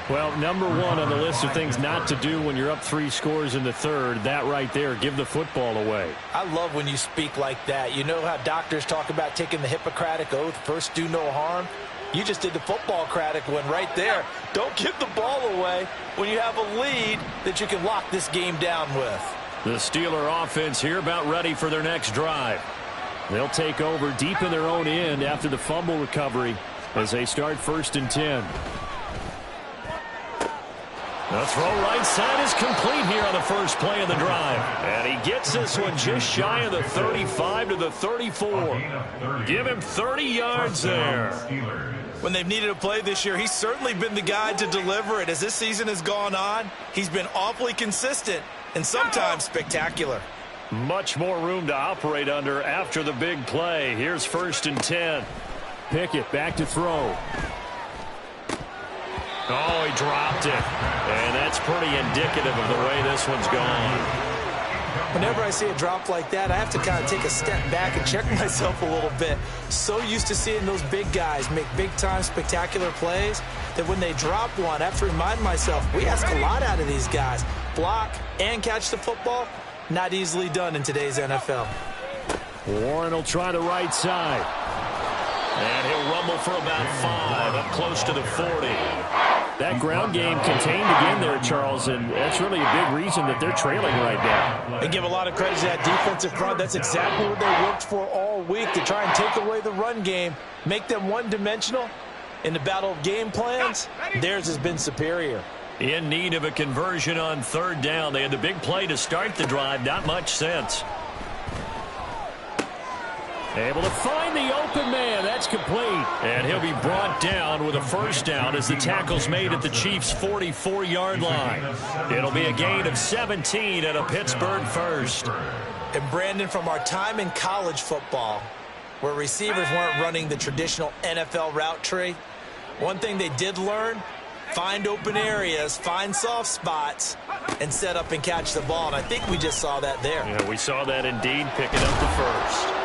Well, number one on the list of things not to do when you're up 3 scores in the 3rd, that right there, give the football away. I love when you speak like that. You know how doctors talk about taking the Hippocratic Oath, first do no harm? You just did the football-cratic one right there. Don't give the ball away when you have a lead that you can lock this game down with. The Steeler offense here about ready for their next drive. They'll take over deep in their own end after the fumble recovery as they start 1st and 10. The throw right side is complete here on the first play of the drive. And he gets this one just shy of the 35 to the 34. Give him 30 yards there. When they've needed a play this year, he's certainly been the guy to deliver it. As this season has gone on, he's been awfully consistent and sometimes spectacular. Much more room to operate under after the big play. Here's 1st and 10. Pickett back to throw. Oh, he dropped it. And that's pretty indicative of the way this one's gone. Whenever I see a drop like that, I have to kind of take a step back and check myself a little bit. So used to seeing those big guys make big-time spectacular plays that when they drop one, I have to remind myself, we ask a lot out of these guys. Block and catch the football, not easily done in today's NFL. Warren will try the right side. And he'll rumble for about 5, up close to the 40. That ground game contained again there, Charles, and that's really a big reason that they're trailing right now. They give a lot of credit to that defensive front. That's exactly what they worked for all week, to try and take away the run game, make them one-dimensional. In the battle of game plans, theirs has been superior. In need of a conversion on 3rd down. They had the big play to start the drive. Not much sense. Able to find the open man. That's complete. And he'll be brought down with a 1st down as the tackle's made at the Chiefs' 44-yard line. It'll be a gain of 17 and a Pittsburgh 1st. And Brandon, from our time in college football, where receivers weren't running the traditional NFL route tree, one thing they did learn, find open areas, find soft spots, and set up and catch the ball. And I think we just saw that there. Yeah, we saw that indeed, picking up the 1st.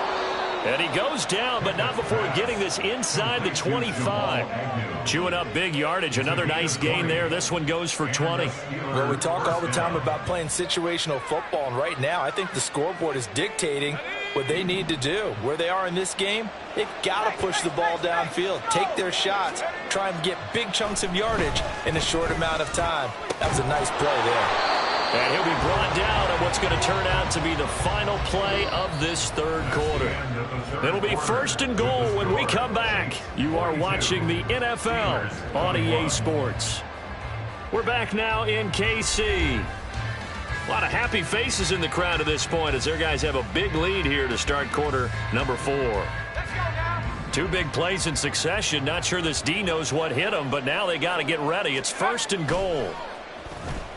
And he goes down, but not before getting this inside the 25. Chewing up big yardage. Another nice gain there. This one goes for 20. Well, we talk all the time about playing situational football, and right now I think the scoreboard is dictating what they need to do. Where they are in this game, they've got to push the ball downfield, take their shots, try and get big chunks of yardage in a short amount of time. That was a nice play there. And he'll be brought down on what's going to turn out to be the final play of this 3rd quarter. It'll be 1st and goal when we come back. You are watching the NFL on EA Sports. We're back now in KC. A lot of happy faces in the crowd at this point as their guys have a big lead here to start quarter number 4. 2 big plays in succession. Not sure this D knows what hit them, but now they got to get ready. It's 1st and goal.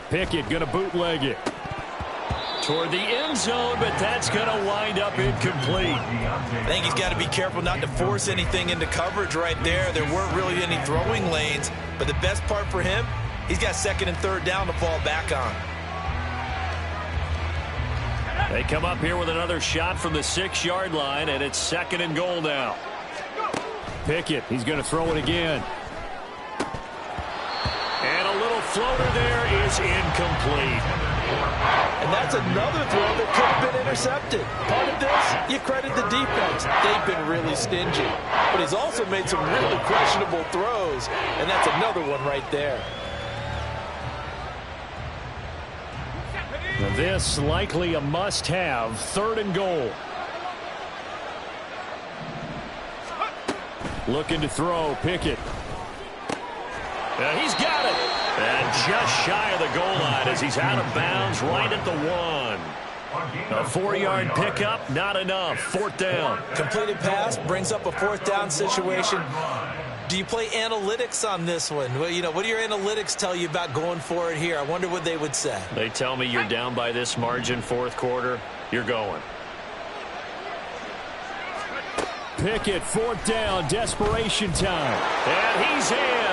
Pickett going to bootleg it toward the end zone, but that's going to wind up incomplete. I think he's got to be careful not to force anything into coverage right there. There weren't really any throwing lanes, but the best part for him, he's got 2nd and 3rd down to fall back on. They come up here with another shot from the 6-yard line, and it's 2nd and goal now. Pickett, he's going to throw it again. And a little floater there is incomplete. And that's another throw that could have been intercepted. Part of this, you credit the defense. They've been really stingy. But he's also made some really questionable throws, and that's another one right there. Now this likely a must-have. 3rd and goal. Looking to throw, Pickett. He's got it. And just shy of the goal line as he's out of bounds right at the 1. A 4-yard pickup, not enough. 4th down. Completed pass brings up a 4th down situation. Do you play analytics on this one? Well, you know, what do your analytics tell you about going for it here? I wonder what they would say. They tell me you're down by this margin 4th quarter. You're going. Pickett, 4th down, desperation time. And he's in.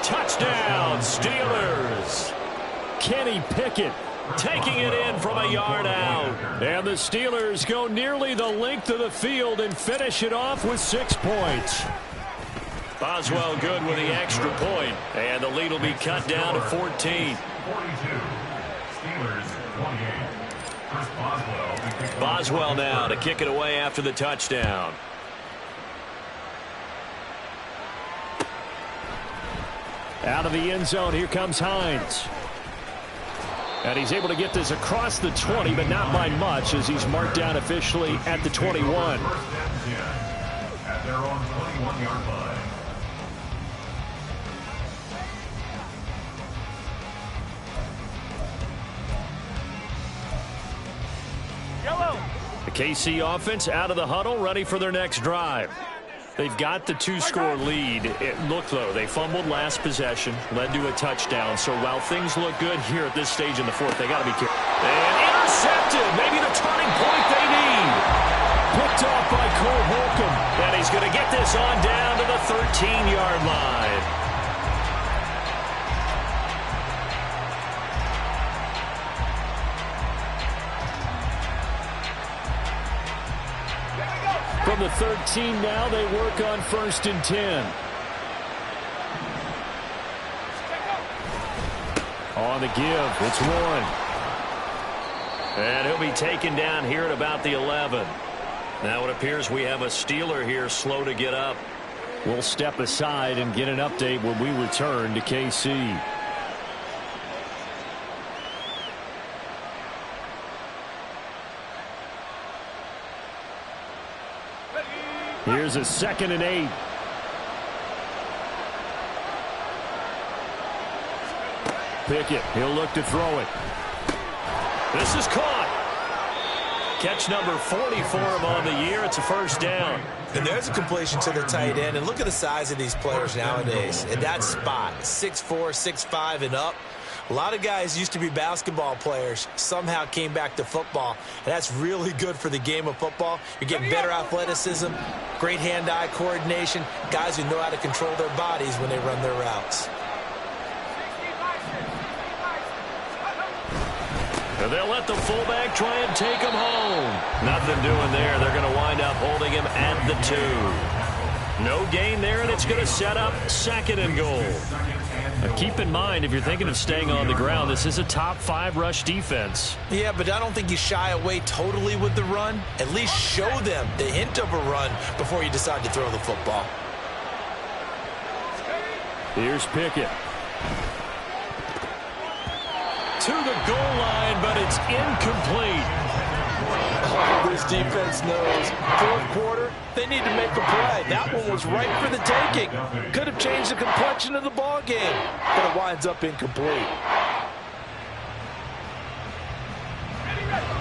Touchdown, Steelers. Kenny Pickett taking it in from a yard out. And the Steelers go nearly the length of the field and finish it off with 6 points. Boswell good with the extra point. And the lead will be cut down to 14. 42. Steelers 28. Chris Boswell. Boswell now to kick it away after the touchdown. Out of the end zone, here comes Hines. And he's able to get this across the 20, but not by much as he's marked down officially at the 21. At their own 21-yard line. The KC offense out of the huddle, ready for their next drive. They've got the 2-score lead. Look, though, they fumbled last possession, led to a touchdown. So while things look good here at this stage in the 4th, they got to be careful. And Intercepted. Maybe the turning point they need. Picked off by Cole Holcomb. And he's going to get this on down to the 13-yard line. From the 13 now, they work on 1st and 10. On the give, it's Warren. And he'll be taken down here at about the 11. Now it appears we have a Steeler here slow to get up. We'll step aside and get an update when we return to KC. Here's a 2nd and 8. Pickett, he'll look to throw it. This is caught. Catch number 40 for him on the year. It's a 1st down. And there's a completion to the tight end. And look at the size of these players nowadays. In that spot, 6'4", 6'5", and up. A lot of guys used to be basketball players, somehow came back to football. And that's really good for the game of football. You're getting better athleticism, great hand-eye coordination, guys who know how to control their bodies when they run their routes. And they'll let the fullback try and take him home. Nothing doing there. They're going to wind up holding him at the 2. No gain there, and it's going to set up 2nd and goal. Now keep in mind, if you're thinking of staying on the ground, this is a top 5 rush defense. Yeah, but I don't think you shy away totally with the run. At least show them the hint of a run before you decide to throw the football. Here's Pickett. To the goal line, but it's incomplete. Oh, this defense knows. 4th quarter, they need to make a play. That one was right for the taking. Could have changed the complexion of the ball game, but it winds up incomplete.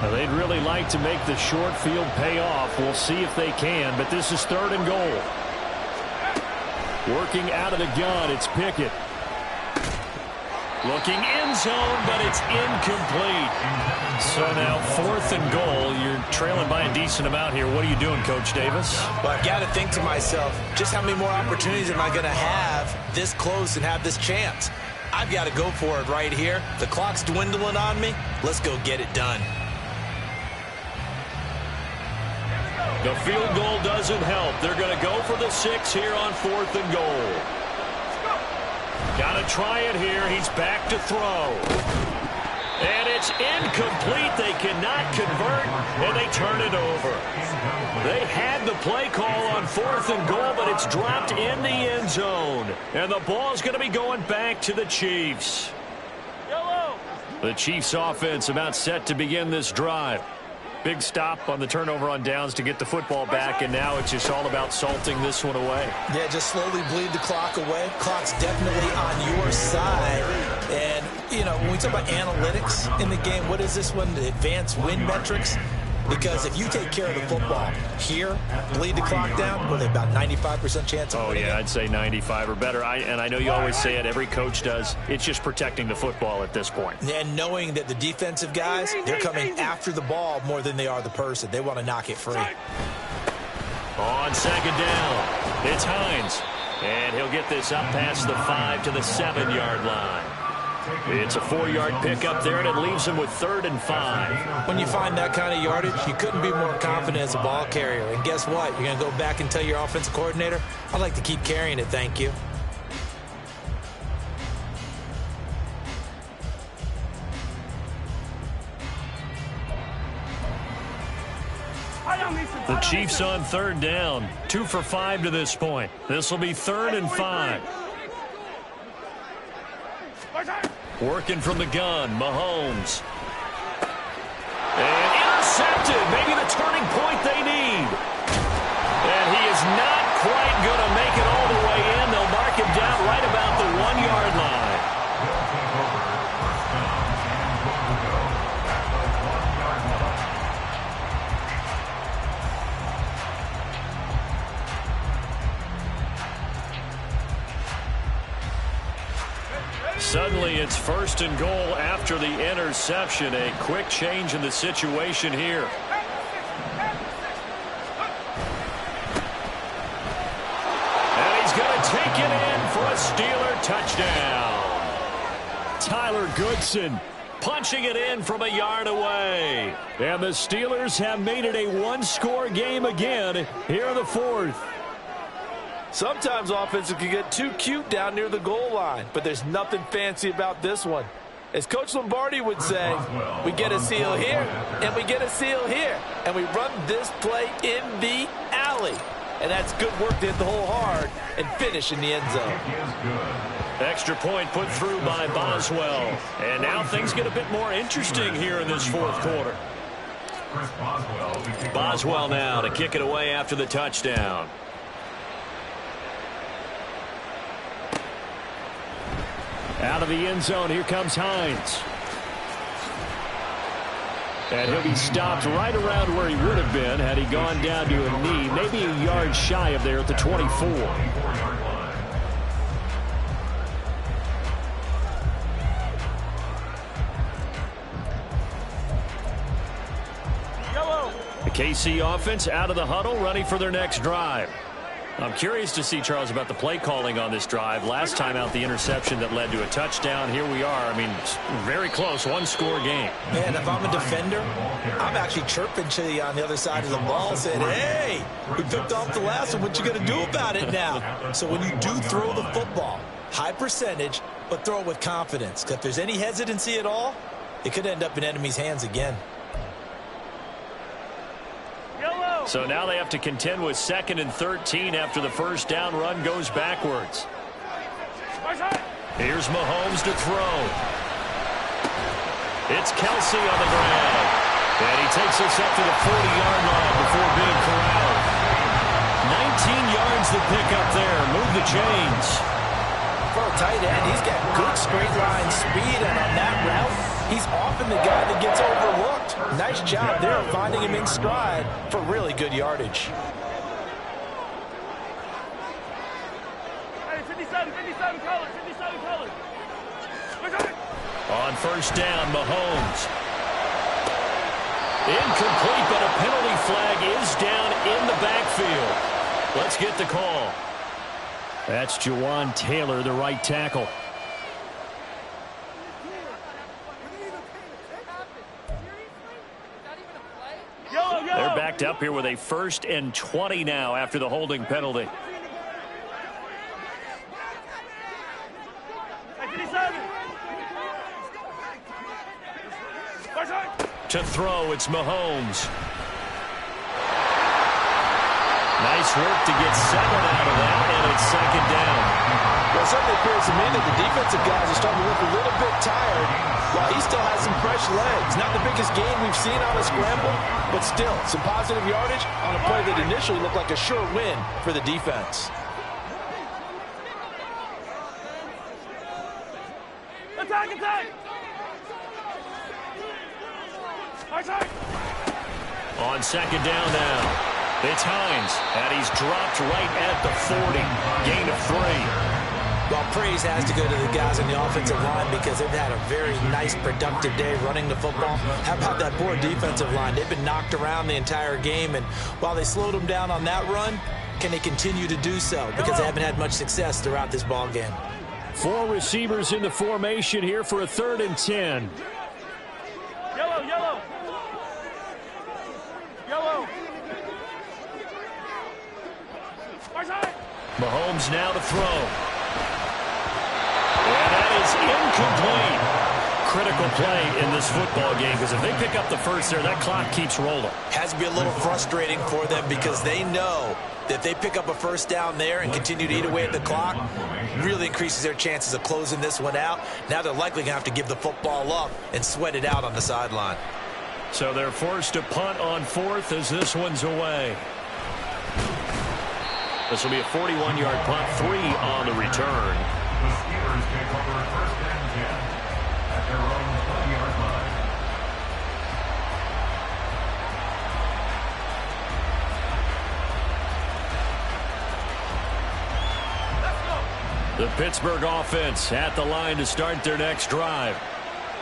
Well, they'd really like to make the short field pay off. We'll see if they can, but this is 3rd and goal. Working out of the gun, it's Pickett. Looking end zone, but it's incomplete. So now 4th and goal. You're trailing by a decent amount here. What are you doing, Coach Davis? Well, I've got to think to myself, just how many more opportunities am I going to have this close and have this chance? I've got to go for it right here. The clock's dwindling on me. Let's go get it done. The field goal doesn't help. They're going to go for the 6 here on 4th and goal. Got to try it here. He's back to throw. And it's incomplete. They cannot convert, and they turn it over. They had the play call on 4th and goal, but it's dropped in the end zone. And the ball's going to be going back to the Chiefs. The Chiefs offense about set to begin this drive. Big stop on the turnover on downs to get the football back, and now it's just all about salting this one away. Yeah, just slowly bleed the clock away. Clock's definitely on your side. And, you know, when we talk about analytics in the game, what is this one? The advanced win metrics? Because if you take care of the football here, bleed the clock down, well, they about 95% chance of winning. Oh, yeah, I'd say 95 or better. And I know you always say it, every coach does. It's just protecting the football at this point. And knowing that the defensive guys, they're coming after the ball more than they are the person. They want to knock it free. On 2nd down, it's Hines. And he'll get this up past the 5 to the 7-yard line. It's a 4-yard pickup there, and it leaves him with 3rd and 5. When you find that kind of yardage, you couldn't be more confident as a ball carrier. And guess what? You're going to go back and tell your offensive coordinator, I'd like to keep carrying it, thank you. The Chiefs on 3rd down. 2 for 5 to this point. This will be 3rd and 5. Working from the gun, Mahomes. And intercepted. Maybe the turning point they need. And he is not quite going to make it all the way in. They'll mark him down right about the 1-yard line. Suddenly it's 1st and goal after the interception. A quick change in the situation here. And he's going to take it in for a Steeler touchdown. Tyler Goodson punching it in from a yard away. And the Steelers have made it a one-score game again here in the 4th. Sometimes offenses can get too cute down near the goal line, but there's nothing fancy about this one. As Coach Lombardi would say, we get a seal here, and we get a seal here, and we run this play in the alley. And that's good work to hit the hole hard and finish in the end zone. Extra point put through by Boswell. And now things get a bit more interesting here in this 4th quarter. Boswell now to kick it away after the touchdown. Out of the end zone, here comes Hines. And he'll be stopped right around where he would have been had he gone down to a knee, maybe a yard shy of there at the 24. The KC offense out of the huddle, ready for their next drive. I'm curious to see, Charles, about the play calling on this drive. Last time out, the interception that led to a touchdown. Here we are. I mean, very close, one-score game. Man, if I'm a defender, I'm actually chirping to you on the other side of the ball, saying, hey, we picked off the last one. What you going to do about it now? So when you do throw the football, high percentage, but throw it with confidence. Because if there's any hesitancy at all, it could end up in enemy's hands again. So now they have to contend with 2nd and 13 after the first down run goes backwards. Here's Mahomes to throw. It's Kelsey on the ground. And he takes us up to the 40-yard line before being corralled. 19 yards to pick up there. Move the chains. For a tight end, he's got good straight line speed, and on that route, he's often the guy that gets overlooked. Nice job there of finding him in stride for really good yardage. Hey, 57 colors. On first down, Mahomes. Incomplete, but a penalty flag is down in the backfield. Let's get the call. That's Jawan Taylor, the right tackle. They're backed up here with a 1st and 20 now after the holding penalty. To throw, it's Mahomes. Nice work to get 7 out of that, and it's 2nd down. Well, it certainly appears to me that the defensive guys are starting to look a little bit tired while he still has some fresh legs. Not the biggest game we've seen on a scramble, but still some positive yardage on a play that initially looked like a sure win for the defense. Attack! On 2nd down now, it's Hines, and he's dropped right at the 40. Gain of 3. Well, praise has to go to the guys on the offensive line because they've had a very nice, productive day running the football. How about that poor defensive line? They've been knocked around the entire game, and while they slowed them down on that run, can they continue to do so? Because they haven't had much success throughout this ball game. 4 receivers in the formation here for a 3rd and 10. Yellow. Mahomes now to throw. And that is incomplete. Critical play in this football game because if they pick up the first there, that clock keeps rolling. Has to be a little frustrating for them because they know that if they pick up a first down there and continue to eat away at the clock, really increases their chances of closing this one out. Now they're likely going to have to give the football up and sweat it out on the sideline. So they're forced to punt on 4th as this one's away. This will be a 41-yard punt, 3 on the return. The Steelers take over 1st and 10 at their own 20-yard line. Let's go. The Pittsburgh offense at the line to start their next drive.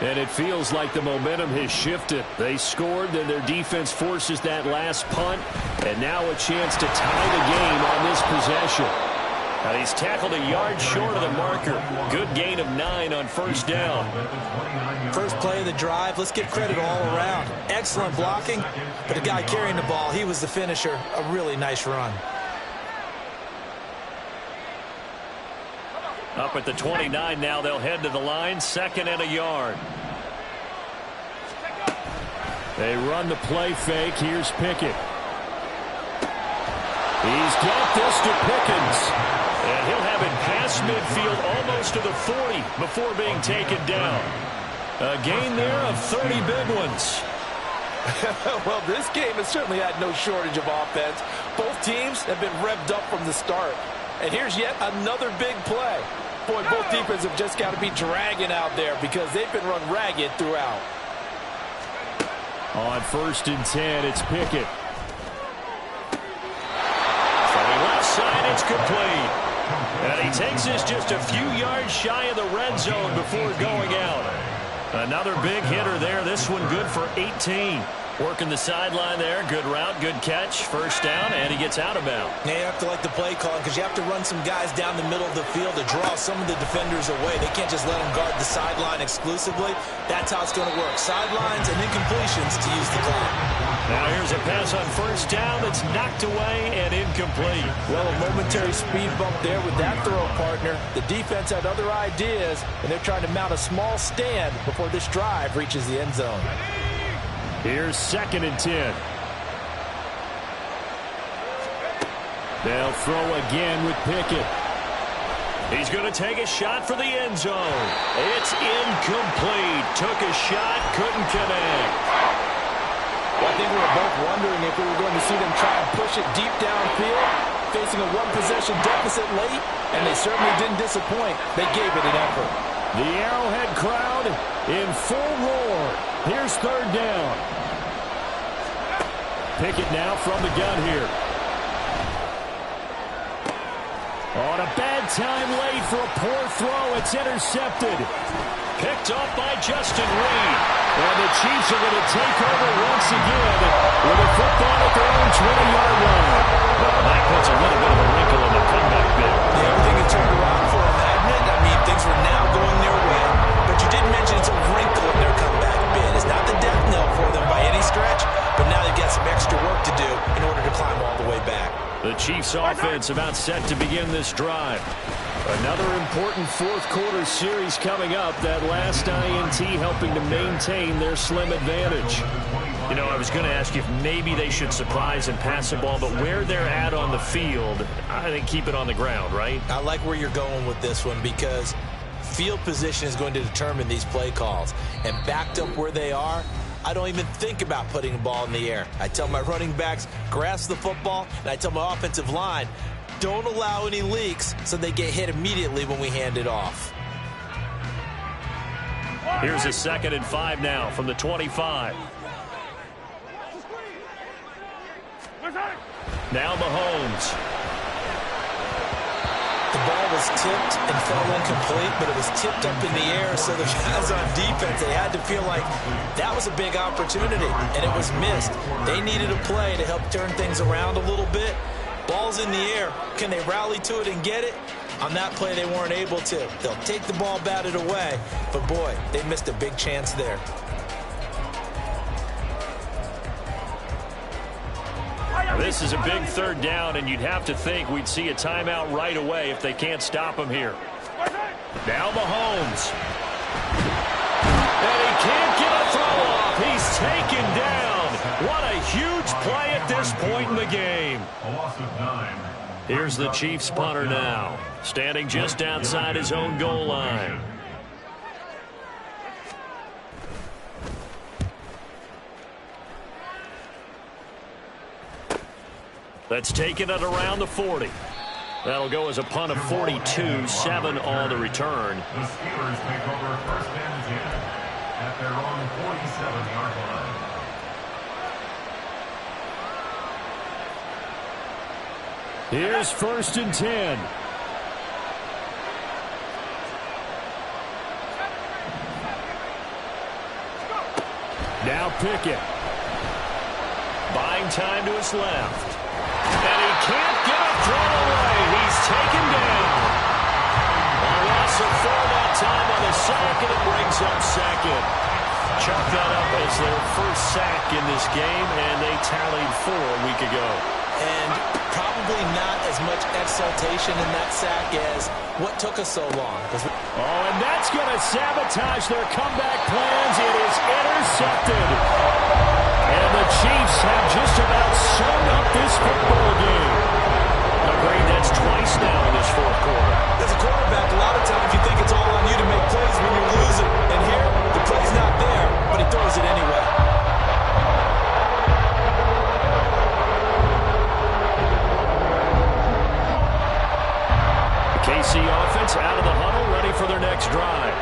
And it feels like the momentum has shifted. They scored, then their defense forces that last punt, and now a chance to tie the game on this possession. Now he's tackled a yard short of the marker. Good gain of 9 on first down. First play of the drive, let's give credit all around. Excellent blocking, but the guy carrying the ball, he was the finisher. A really nice run. Up at the 29 now, they'll head to the line, 2nd and a yard. They run the play fake. Here's Pickett. He's got this to Pickens. And he'll have it past midfield almost to the 40 before being taken down. A gain there of 30 big ones. Well, this game has certainly had no shortage of offense. Both teams have been revved up from the start. And here's yet another big play. Boy, both defenses have just got to be dragging out there because they've been run ragged throughout. On 1st and 10, it's Pickett. From the left side, it's complete. And he takes this just a few yards shy of the red zone before going out. Another big hitter there. This one good for 18. Working the sideline there. Good route, good catch. First down, and he gets out of bounds. Yeah, you have to like the play call because you have to run some guys down the middle of the field to draw some of the defenders away. They can't just let them guard the sideline exclusively. That's how it's going to work. Sidelines and incompletions to use the clock. Now here's a pass on first down that's knocked away and incomplete. Well, a momentary speed bump there with that throw partner. The defense had other ideas, and they're trying to mount a small stand before this drive reaches the end zone. Here's 2nd and 10. They'll throw again with Pickett. He's going to take a shot for the end zone. It's incomplete. Took a shot, couldn't connect. Well, I think we were both wondering if we were going to see them try and push it deep downfield, facing a one-possession deficit late, and they certainly didn't disappoint. They gave it an effort. The Arrowhead crowd in full roar. Here's 3rd down. Pickett now from the gun here. On a bad time late for a poor throw. It's intercepted. Picked off by Justin Reed. And the Chiefs are going to take over once again with a football at their own 20-yard line. Well, that puts a little bit of a wrinkle in the comeback bid. Yeah, everything had turned around for them, hadn't it? I mean, things were now going their way. But you did mention it's a wrinkle in their comeback bid. It's not the death knell for them by any stretch, but now they've got some extra work to do in order to climb all the way back. The Chiefs offense about set to begin this drive. Another important 4th quarter series coming up. That last INT helping to maintain their slim advantage. You know, I was going to ask you if maybe they should surprise and pass the ball, but where they're at on the field, I think keep it on the ground, right? I like where you're going with this one because field position is going to determine these play calls. And backed up where they are, I don't even think about putting the ball in the air. I tell my running backs, grasp the football, and I tell my offensive line, don't allow any leaks so they get hit immediately when we hand it off. Here's a 2nd and 5 now from the 25. Now Mahomes. The ball was tipped and fell incomplete, but it was tipped up in the air, so the guys on defense, they had to feel like that was a big opportunity, and it was missed. They needed a play to help turn things around a little bit. Ball's in the air. Can they rally to it and get it? On that play, they weren't able to. They'll take the ball, bat it away, but boy, they missed a big chance there. This is a big 3rd down, and you'd have to think we'd see a timeout right away if they can't stop him here. Now Mahomes. And he can't get a throw off. He's taken down. What a huge play at this point in the game. Here's the Chiefs punter now, standing just outside his own goal line. That's taken it around the 40. That'll go as a punt of 42, 7 on the return. The Steelers take over 1st and 10 at their own 47-yard line. Here's 1st and 10. Now Pickett. Buying time to his left. And he can't get a throw away. He's taken down. A loss of 4 that time on the sack, and it brings up second. Chalk that up as their first sack in this game, and they tallied 4 a week ago. And probably not as much exultation in that sack as what took us so long. And that's going to sabotage their comeback plans. It is intercepted. And the Chiefs have just about sewn up this football game. Agreed, that's twice now in this fourth quarter. As a quarterback, a lot of times you think it's all on you to make plays when you're losing. And here, the play's not there, but he throws it anyway. KC offense out of the huddle, ready for their next drive.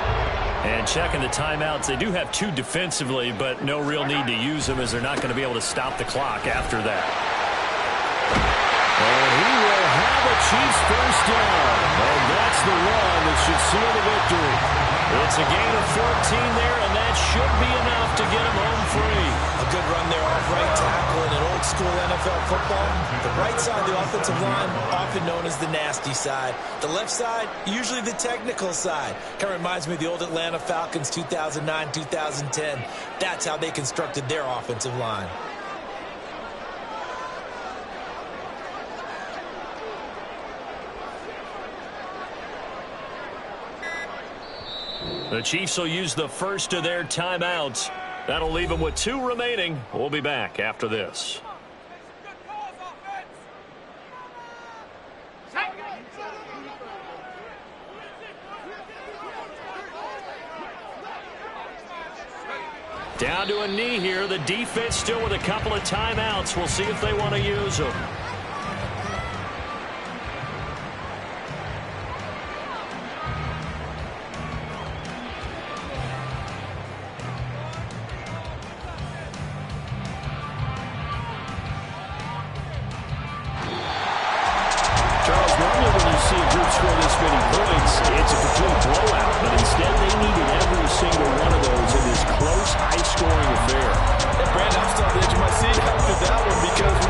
And checking the timeouts, they do have 2 defensively, but no real need to use them as they're not going to be able to stop the clock after that. And he will have a Chiefs first down. And that's the run that should seal the victory. It's a gain of 14 there, and that should be enough to get him home free. A good run there off right tackle in an old-school NFL football. The right side of the offensive line, often known as the nasty side. The left side, usually the technical side. Kind of reminds me of the old Atlanta Falcons 2009-2010. That's how they constructed their offensive line. The Chiefs will use the first of their timeouts. That'll leave them with 2 remaining. We'll be back after this. Down to a knee here. The defense still with a couple of timeouts. We'll see if they want to use them.